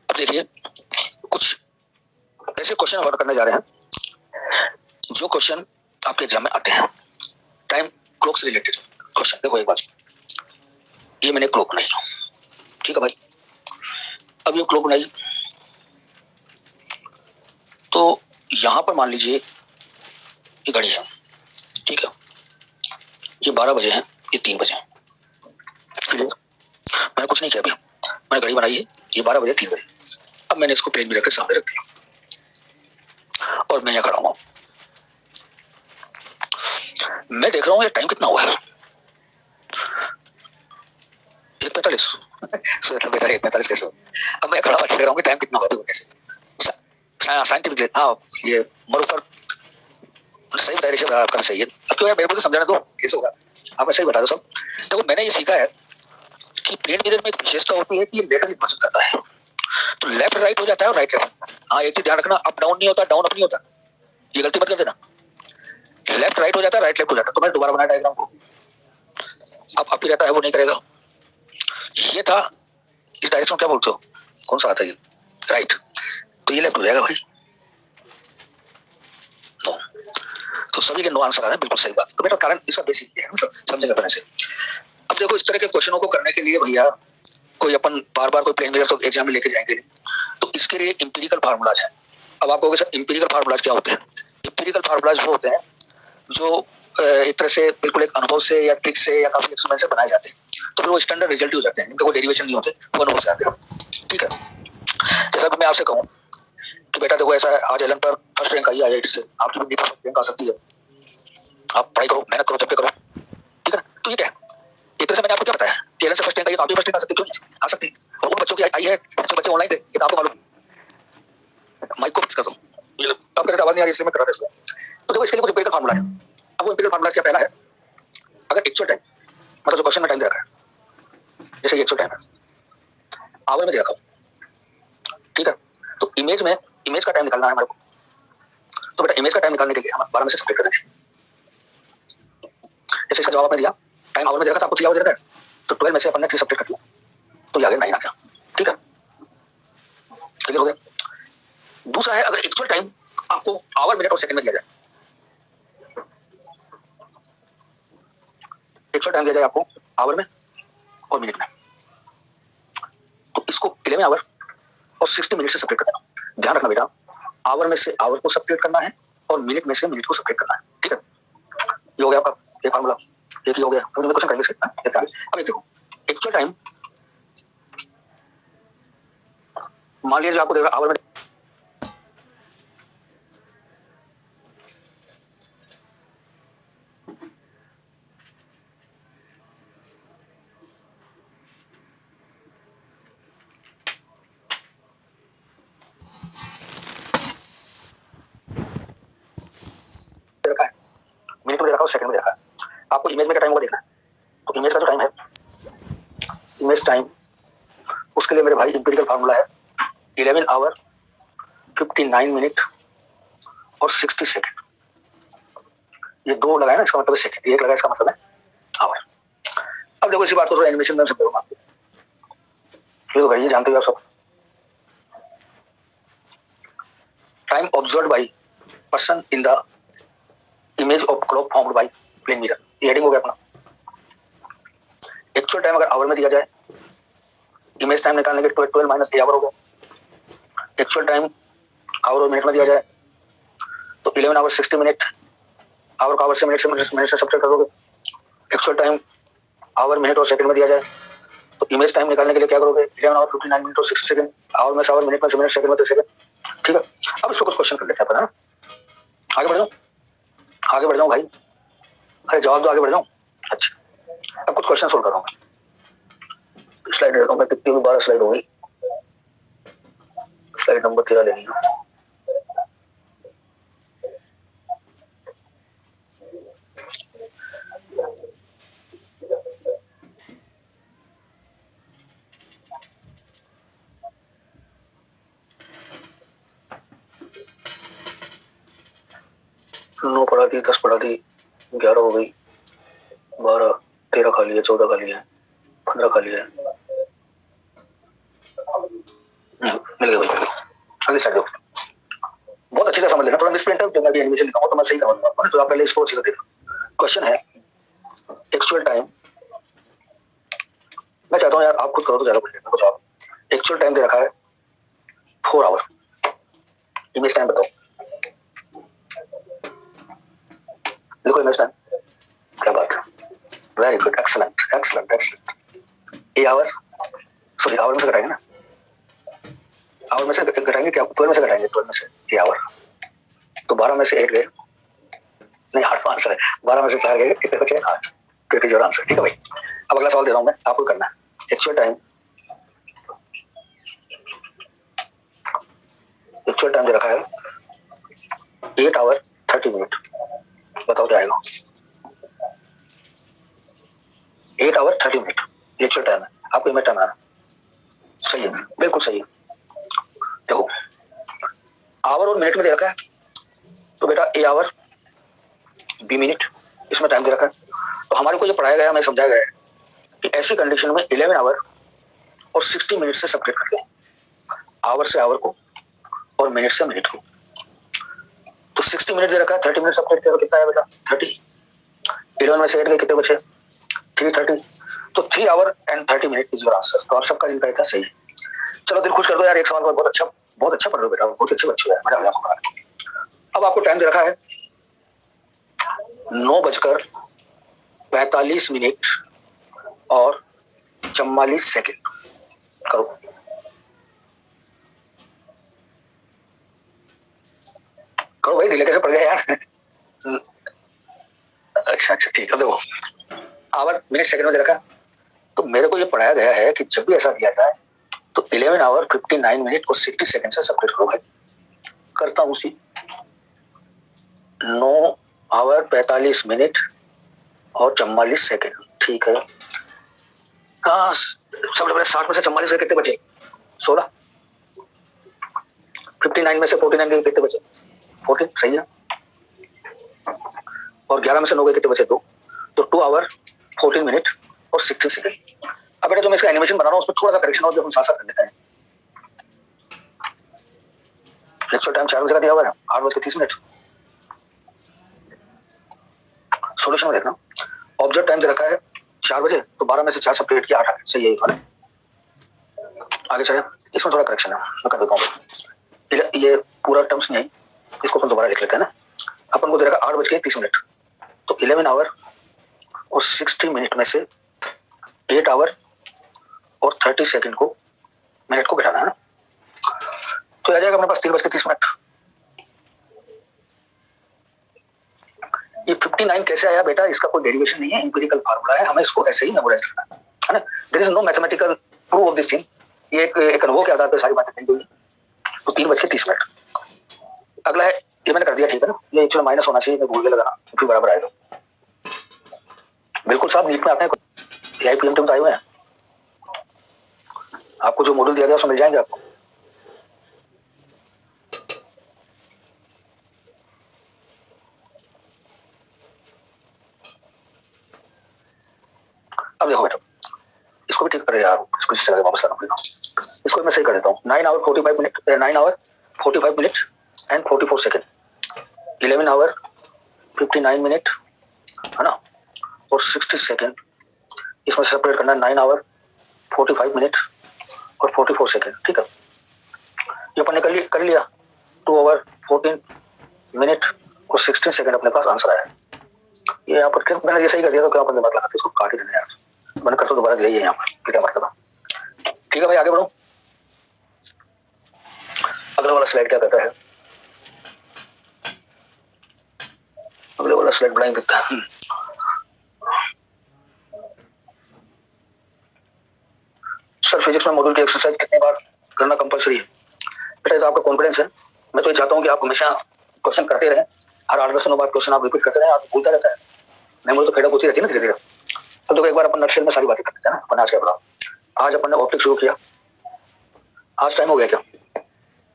अब देखिए कुछ ऐसे क्वेश्चन हम करने जा रहे हैं जो क्वेश्चन आपके एग्जाम में आते हैं, टाइम क्लॉक से रिलेटेड क्वेश्चन। देखो एक बात, ये मैंने क्लॉक बनाई, ठीक है भाई, अब ये क्लॉक बनाई तो यहां पर मान लीजिए ये घड़ी है, ठीक है, ये 12 बजे हैं, ये 3 बजे हैं, मैंने कुछ नहीं किया अभी, मैंने घड़ी बनाई है, ये 12 बजे 3 बजे। अब मैंने इसको प्लेन मिरर के सामने रख दिया और मैं यहाँ खड़ा हूँ, मैं देख रहा हूँ ये टाइम कितना हुआ है, 1:45। बेटा 1:45 कैसे? अब मैं खड़ा देख रहा हूँ कि टाइम कितना हुआ है कैसे साइंटिफिकली। हाँ ये मरुफर सही डायरेक्शन आपका सही है। अब क्यों मेरे को तो समझाना दो कैसे होगा, आप सही बता दो सब। देखो मैंने ये सीखा है कि प्लेन मिरर में एक विशेषता होती है कि ये लेटरली पसंद करता है, तो लेफ्ट राइट हो जाता है और राइट लेफ्ट। हाँ एक चीज ध्यान रखना, अप डाउन नहीं होता, डाउन अप नहीं होता, ये गलती मत कर देना, लेफ्ट राइट हो जाता है, राइट लेफ्ट हो जाता है। तो मैंने दोबारा बनाया डायग्राम को, अब अप ही रहता है, वो नहीं करेगा। ये था, इस डायरेक्शन क्या बोलते हो, कौन सा आता है ये? राइट, तो ये लेफ्ट हो जाएगा भाई। नो, तो सभी के नो आंसर आ रहे हैं, बिल्कुल सही बात। तो बेटा कारण इसका बेसिक है, मतलब समझेंगे अपने से। अब देखो इस तरह के क्वेश्चनों को करने के लिए भैया कोई अपन बार बार कोई प्लेन मिरर तो एग्जाम में लेके जाएंगे, तो इसके लिए इंपीरिकल फार्मूलाज है। अब आप कहोगे सर इंपीरिकल फार्मूलाज क्या होते हैं? इंपीरिकल फार्मूलाज वो होते हैं जो एक तरह से बिल्कुल एक अनुभव से या ट्रिक से या काफी एक्सपेरिमेंट से बनाए जाते हैं, तो फिर वो स्टैंडर्ड रिजल्ट हो जाते हैं, इनका कोई डेरिवेशन नहीं होते, वो अनुभव से आते हैं। ठीक है, जैसा कि मैं आपसे कहूँ कि बेटा देखो ऐसा है, आज एलन पर फर्स्ट रैंक आई IIT से, आपकी भी फर्स्ट रैंक आ सकती है, आप पढ़ाई करो, मेहनत करो, जब करो, ठीक है। तो ये क्या है, एक तरह से मैंने आपको क्या बताया कि एलन से फर्स्ट रैंक आई, आप भी फर्स्ट रैंक आ सकती, क्यों नहीं आ सकती? और उन बच्चों की आई है जो बच्चे ऑनलाइन थे, ये तो आपको मालूम है। माइक को फिक्स कर दो, आप कहते आवाज नहीं आ रही इसलिए मैं कर रहा था इसको। तो देखो इसके लिए कुछ इंपीरिकल फार्मूला है। अब वो इंपीरिकल फार्मूला क्या पहला है, अगर एक्चुअल टाइम मतलब जो क्वेश्चन में टाइम दे रखा है, जैसे ये एक्चुअल टाइम है आवर में दे रखा, ठीक है, तो इमेज का टाइम निकालना है हमारे को। तो बेटा इमेज का टाइम निकालने के लिए हम 12 में से सब्ट्रैक्ट करेंगे। जैसे इसका जवाब आपने दिया, टाइम आवर में दे रखा था, आपको 3 आवर दे रखा है, तो 12 में से अपन ने 3 सब्ट्रैक्ट कर दिया, तो ये आ गया 9 आ गया। ठीक है, क्लियर हो गया। दूसरा है, अगर एक्चुअल टाइम आपको आवर मिनट और सेकंड में दिया जाए, एक्चुअल टाइम दिया जाए आपको आवर में और मिनट में, तो इसको 11 आवर और 60 मिनट से सब्ट्रैक्ट करना है। ध्यान रखना बेटा, आवर में से आवर को सब्ट्रैक्ट करना है और मिनट में से मिनट को सब्ट्रैक्ट करना है। ठीक है, ये हो गया आपका एक फार्मूला, एक ही हो गया। अब क्वेश्चन करेंगे इसका। अब एक देखो, एक्चुअल टाइम मान लीजिए आपको देगा आवर में, रखा है, मिनट में दे रखा है और सेकंड में दे रखा है। आपको इमेज में क्या टाइम होगा देखना है, तो इमेज का जो टाइम है, इमेज टाइम, उसके लिए मेरे भाई इंपीरिकल फार्मूला है 11 आवर 59 मिनट और 60 सेकंड। ये दो लगाए ना, इसका मतलब है सेकंड, एक लगा इसका मतलब है आवर। अब देखो इसी बात को थोड़ा एनिमेशन में समझाऊंगा आपको, ये तो भाई जानते हो आप सब। Time observed by person in the image of clock formed by plane mirror, ये हेडिंग हो गया अपना। एक्चुअल टाइम अगर आवर में दिया जाए, इमेज टाइम निकालने के 12 माइनस ए आवर हो गया। एक्चुअल टाइम आवर और मिनट में दिया जाए तो 11 आवर 60 मिनट, आवर का आवर से मिनट से सब्ट्रैक्ट करोगे। एक्चुअल टाइम आवर मिनट और सेकंड में दिया जाए तो इमेज टाइम निकालने के लिए क्या करोगे, 11 आवर 59 मिनट और 60 सेकंड, आवर में से आवर, मिनट में से मिनट, सेकंड में से सेकंड। ठीक है, अब इसको कुछ क्वेश्चन कर लेते हैं अपन, आगे बढ़ जाऊं, आगे बढ़ जाऊं भाई, अरे जवाब दो, आगे बढ़ जाऊं। अच्छा, अब कुछ क्वेश्चन सोल्व कर रहा हूं। स्लाइड देखता हूं मैं, कितनी भी 12 स्लाइड हो गई, स्लाइड नंबर 13 लेनी है। नौ पढ़ा दी, 10 पढ़ा दी, 11 हो गई, 12, 13 खाली है, 14 खाली है, 15 खाली है। मिल गया भाई। अगली साइड देखो, बहुत अच्छे से समझ लेना, थोड़ा मिसप्रिंट है, जब मैं भी एनिमेशन लिखाऊंगा तो मैं सही करूंगा, तो आप पहले इसको अच्छे से देखो। क्वेश्चन है एक्चुअल टाइम, मैं चाहता हूँ यार आप खुद करो तो ज्यादा बढ़िया। कुछ आप एक्चुअल टाइम दे रखा है 4 आवर, इमेज टाइम बताओ, लिखो इमेज टाइम। क्या बात है, very good, excellent excellent excellent. A hour, sorry hour में से घटाएंगे ना, आवर में से घटाएंगे क्या, 12 में से घटाएंगे, 12 में से ए आवर, तो 12 में से 8 गए, नहीं 8 आंसर है, 12 में से 4 गए, कितने बचे, 8, तो इट इज योर आंसर। ठीक है भाई, अब अगला सवाल दे रहा हूं मैं, आपको करना है एक्चुअल टाइम, एक्चुअल टाइम दे रखा है 8 आवर 30 मिनट, बताओ क्या आएगा। 8 आवर 30 मिनट ये एक्चुअल टाइम है, आपको इमेज टाइम आना सही है, बिल्कुल सही है। देखो आवर और मिनट में दे रखा है, तो बेटा ए आवर बी मिनट, इसमें टाइम दे रखा है, तो हमारे को ये पढ़ाया गया, हमें समझाया गया है कि ऐसी कंडीशन में 11 आवर और 60 मिनट से सब्ट्रैक्ट कर दें, आवर से आवर को और मिनट से मिनट को। तो 60 मिनट दे रखा है, 30 मिनट सब्ट्रैक्ट करो, कितना है बेटा 30, 11 में से 8 गए, कितने बचे 330, तो 3 our and 30 minute is your answer. तो आप सबका इनका था सही है। चलो दिल खुश कर दो यार, एक सवाल पर बहुत अच्छा पढ़ रहे हो बेटा, बहुत अच्छे बच्चे हैं, मजा आ गया आपको पढ़ा के। अब आपको टाइम दे रखा है 9:45 और 44 सेकेंड, करो करो भाई, ढीले कैसे पड़ गया यार। अच्छा ठीक है, देखो आवर मिनट सेकंड में दे रखा, तो मेरे को ये पढ़ाया गया है कि जब भी ऐसा किया जाए तो 11 आवर 59 मिनट और 60 सेकंड से सब्ट्रैक्ट करो भाई। करता हूं उसी, 9 आवर 45 मिनट और 44 सेकंड, ठीक है। हाँ सबसे पहले 60 में से 44 कितने बचे, 16, 59 में से 49 के कितने बचे, 14, सही है, और 11 में से 9 के कितने बचे, 2, तो 2 आवर 14 मिनट और 60 सेकंड। अब बेटा जो मैं इसका एनिमेशन बना रहा हूँ उसमें थोड़ा सा करेक्शन और जो हम साथ साथ कर लेते हैं। एक्चुअल टाइम 4 बजे का दिया हुआ है, 8:30। सॉल्यूशन में देखना, ऑब्जर्व टाइम दे रखा है 4 बजे, तो 12 में से 4 सब्ट्रैक्ट किया 8 आ गया, सही है। आगे चले, इसमें थोड़ा करेक्शन है, मैं कर देता हूँ। ये पूरा टर्म्स नहीं, इसको अपन दोबारा लिख लेते हैं ना। अपन को दे रखा 8:30, तो 11 आवर और 60 मिनट में से 8 आवर और 30 सेकंड को, मिनट को घटाना है ना, तो आ जाएगा अपने पास 3:30। ये 59 कैसे आया बेटा, इसका कोई डेरिवेशन नहीं है, एम्पिरिकल फार्मूला है, हमें इसको ऐसे ही मेमोराइज करना है ना। There is no mathematical proof of this thing, ये एक अनुभव के आधार पर सारी बातें कही गई। तो 3:30। अगला है, ये मैंने कर दिया, ठीक है ना, ये एक्चुअली माइनस होना चाहिए, मैं भूल गया लगाना, फिर बराबर आएगा। बिल्कुल साहब, नीट में आपने एआईपीएम तो आए हुए हैं, आपको जो मॉड्यूल दिया गया उसमें मिल जाएंगे आपको। अब देखो बेटा, इसको भी ठीक करे यार, इसको इसी तरह वापस लाना पड़ेगा, इसको मैं सही कर देता हूँ। 9 hour 45 minute, 9 hour 45 minute and 44 second, 11 hour 59 minute है ना, और 60 सेकंड इसमें से सेपरेट करना है 9 आवर 45 मिनट और 44 सेकेंड। ठीक है, ये अपन ने कर लिया 2 आवर 14 मिनट और 16 सेकेंड अपने पास आंसर आया। ये यहाँ पर मैंने जैसे ही कर दिया तो क्या अपन दिमाग लगाते इसको काट ही देना यार, मैंने कर तो दोबारा दिया ही है यहाँ पर, क्या मतलब। ठीक है भाई, आगे बढ़ो। अगला वाला स्लाइड क्या कहता है, अगले वाला स्लाइड ब्लैंक दिखता है। सर फिजिक्स में मॉड्यूल की एक्सरसाइज कितनी बार करना कंपलसरी है? बेटा ये तो आपका कॉन्फिडेंस है, मैं तो ये चाहता हूँ कि आप हमेशा क्वेश्चन करते रहें, हर 8 10 बार क्वेश्चन आप रिपीट करते रहे, आप भूलता रहता है, मेमोरी तो फेडअप होती रहती है ना धीरे धीरे। अब देखो एक बार अपन नक्शे में सारी बातें करते हैं ना। अपन आज क्या पढ़ा, आज अपन ने ऑप्टिक्स शुरू किया, आज टाइम हो गया क्या,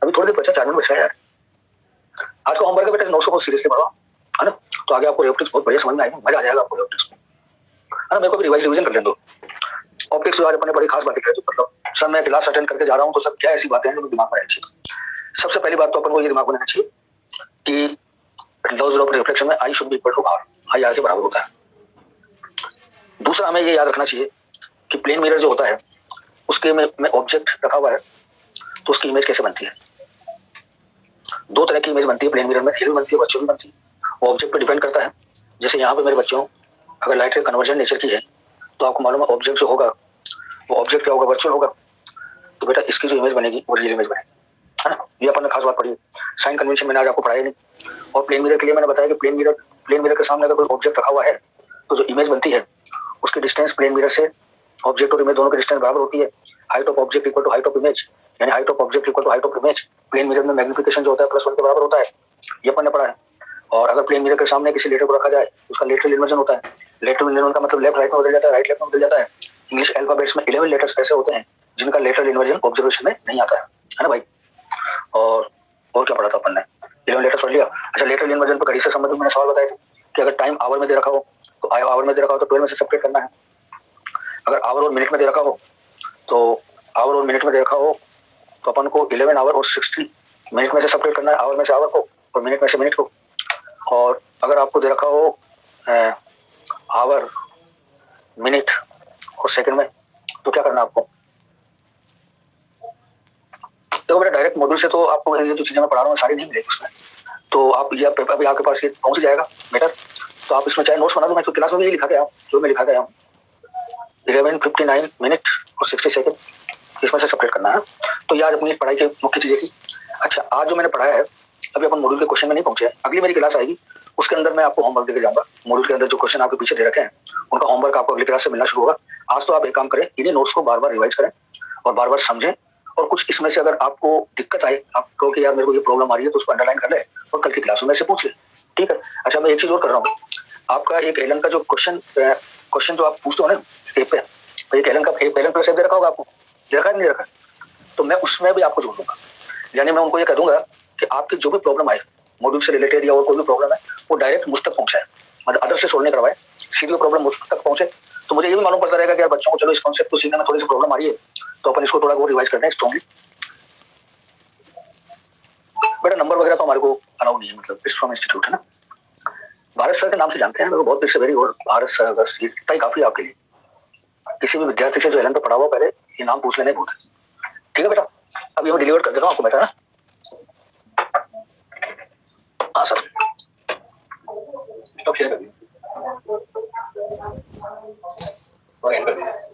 अभी थोड़ी देर बचा, 4 मिनट बचा है यार। आज का होमवर्क है बेटा, नोट्स को बहुत सीरियसली पढ़ो, है ना, तो आगे आपको ऑप्टिक्स बहुत बढ़िया समझ में आएगी, मजा आ जाएगा आपको ऑप्टिक्स में, है ना। मेरे को भी रिवीजन कर लेने दो। ऑप्टिक्स आज अपन ने बड़ी खास बातें की, मतलब सर मैं क्लास अटेंड करके जा रहा हूँ तो सब क्या ऐसी बातें हैं जो दिमाग में रहनी चाहिए। सबसे पहली बात तो अपन को ये दिमाग में रहना चाहिए कि लॉज ऑफ रिफ्लेक्शन में I should be equal to R, I R के बराबर होता है। दूसरा हमें ये याद रखना चाहिए कि प्लेन मिरर जो होता है उसके में ऑब्जेक्ट रखा हुआ है तो उसकी इमेज कैसे बनती है। 2 तरह की इमेज बनती है प्लेन मिरर में, रियल बनती है, वर्चुअल बनती है। वो ऑब्जेक्ट पे डिपेंड करता है। जैसे यहाँ पे मेरे बच्चों अगर लाइट के कन्वर्जन नेचर की है तो आपको मालूम है ऑब्जेक्ट जो होगा वो ऑब्जेक्ट क्या होगा, वर्चुअल होगा। तो बेटा इसकी जो इमेज बनेगी वो रियल इमेज बनेगी, है ना। ये अपन ने खास बात पढ़ी, साइन कन्वेंशन मैंने आज आपको पढ़ाया नहीं। और प्लेन मिरर के लिए मैंने बताया कि प्लेन मिरर के सामने अगर कोई ऑब्जेक्ट रखा हुआ है तो जो इमेज बनती है उसकी डिस्टेंस प्लेन मिरर से ऑब्जेक्ट और इमेज दोनों की डिस्टेंस बराबर होती है। Height of object equal to height of image, यानी height of object equal to height of image. Plane mirror में मैग्निफिकेशन जो होता है +1 के बराबर होता है, ये अपन ने पढ़ा है। और अगर प्लेन मिरर के सामने किसी लेटर को रखा जाए उसका लेटरल इन्वर्जन होता है। लेटरल इन्वर्जन का मतलब लेफ्ट राइट में बदल जाता है, राइट लेफ्ट में बदल जाता है। इंग्लिश अल्फाबेट्स में 11 लेटर्स ऐसे होते हैं जिनका लेटरल इन्वर्जन ऑब्जर्वेशन में नहीं आता है ना भाई। और क्या पढ़ा था अपन ने, 11 लेटर्स पढ़ लिया। अच्छा, लेटरल इन्वर्जन पर घड़ी से संबंधित मैंने सवाल बताए थे कि अगर टाइम आवर में दे रखा हो तो आवर में दे रखा हो तो 12 में से सेपरेट करना है। अगर आवर और मिनट में दे रखा हो तो आवर और मिनट में दे रखा हो तो अपन को 11 आवर और 60 मिनट में से सेपरेट करना है, आवर में से आवर को और मिनट में से मिनट को। और अगर आपको दे रखा हो आवर मिनट और सेकंड में तो क्या करना है आपको। देखो बेटा डायरेक्ट मॉड्यूल से तो आपको ये जो चीजें मैं पढ़ा रहा हूँ सारी नहीं मिलेगी उसमें, तो आप ये पेपर अभी आपके पास ये पहुंच जाएगा बेटर। तो आप इसमें चाहे नोट्स बना दो, मैं तो क्लास में भी ये लिखा गया जो मैं लिखा गया हूँ 11:59 मिनट और 60 सेकंड, इसमें से सेपरेट करना है। तो ये आज अपनी पढ़ाई की मुख्य चीजें थी। अच्छा, आज जो मैंने पढ़ाया है अभी अपन मॉड्यूल के क्वेश्चन में नहीं पहुंचे हैं, अगली मेरी क्लास आएगी उसके अंदर मैं आपको होमवर्क देके जाऊंगा। मॉड्यूल के अंदर जो क्वेश्चन आपके पीछे दे रखे हैं उनका होमवर्क आपको अगली क्लास से मिलना शुरू होगा। आज तो आप एक काम करें, इन्हीं नोट्स को बार बार रिवाइज करें और बार बार समझें, और कुछ इसमें से अगर आपको दिक्कत आए, आपको कि यार मेरे को ये प्रॉब्लम आ रही है, तो उसको अंडरलाइन कर ले और कल की क्लास में से पूछ ले, ठीक है। अच्छा, मैं एक चीज और कर रहा हूँ, आपका एक एलन का जो क्वेश्चन जो आप पूछते हो ना टेप पे, तो एक एलन प्लस दे रखा होगा आपको, दे रखा है नहीं रखा, तो मैं उसमें भी आपको जोड़ दूंगा। यानी मैं उनको ये कह दूंगा कि आपकी जो भी प्रॉब्लम आए मॉड्यूल से रिलेटेड या और कोई भी प्रॉब्लम है वो डायरेक्ट मुझ तक पहुंचाए, मतलब अदर से सोल्व नहीं करवाए, सीधी प्रॉब्लम मुझ तक पहुंचे। तो मुझे ये भी मालूम पड़ता रहेगा कि यार बच्चों को चलो इस कॉन्सेप्ट को सीखने में थोड़ी सी प्रॉब्लम आ रही है तो अपन इसको थोड़ा बहुत रिवाइज करते हैं स्ट्रॉन्गली। बेटा नंबर वगैरह तो हमारे को अलाउ नहीं है, मतलब इट्स फ्रॉम इंस्टीट्यूट है ना। भारत सर के नाम से जानते हैं, मेरे को बहुत देर से वेरी और भारत सर बस इतना ही काफी आपके लिए। किसी भी विद्यार्थी से जो एलन पे पढ़ा हुआ पहले ये नाम पूछ लेने बहुत है, ठीक है बेटा। अब ये मैं डिलीवर कर देता हूँ आपको बेटा ना। हाँ सर, तो शेयर कर दीजिए और एंड कर दीजिए।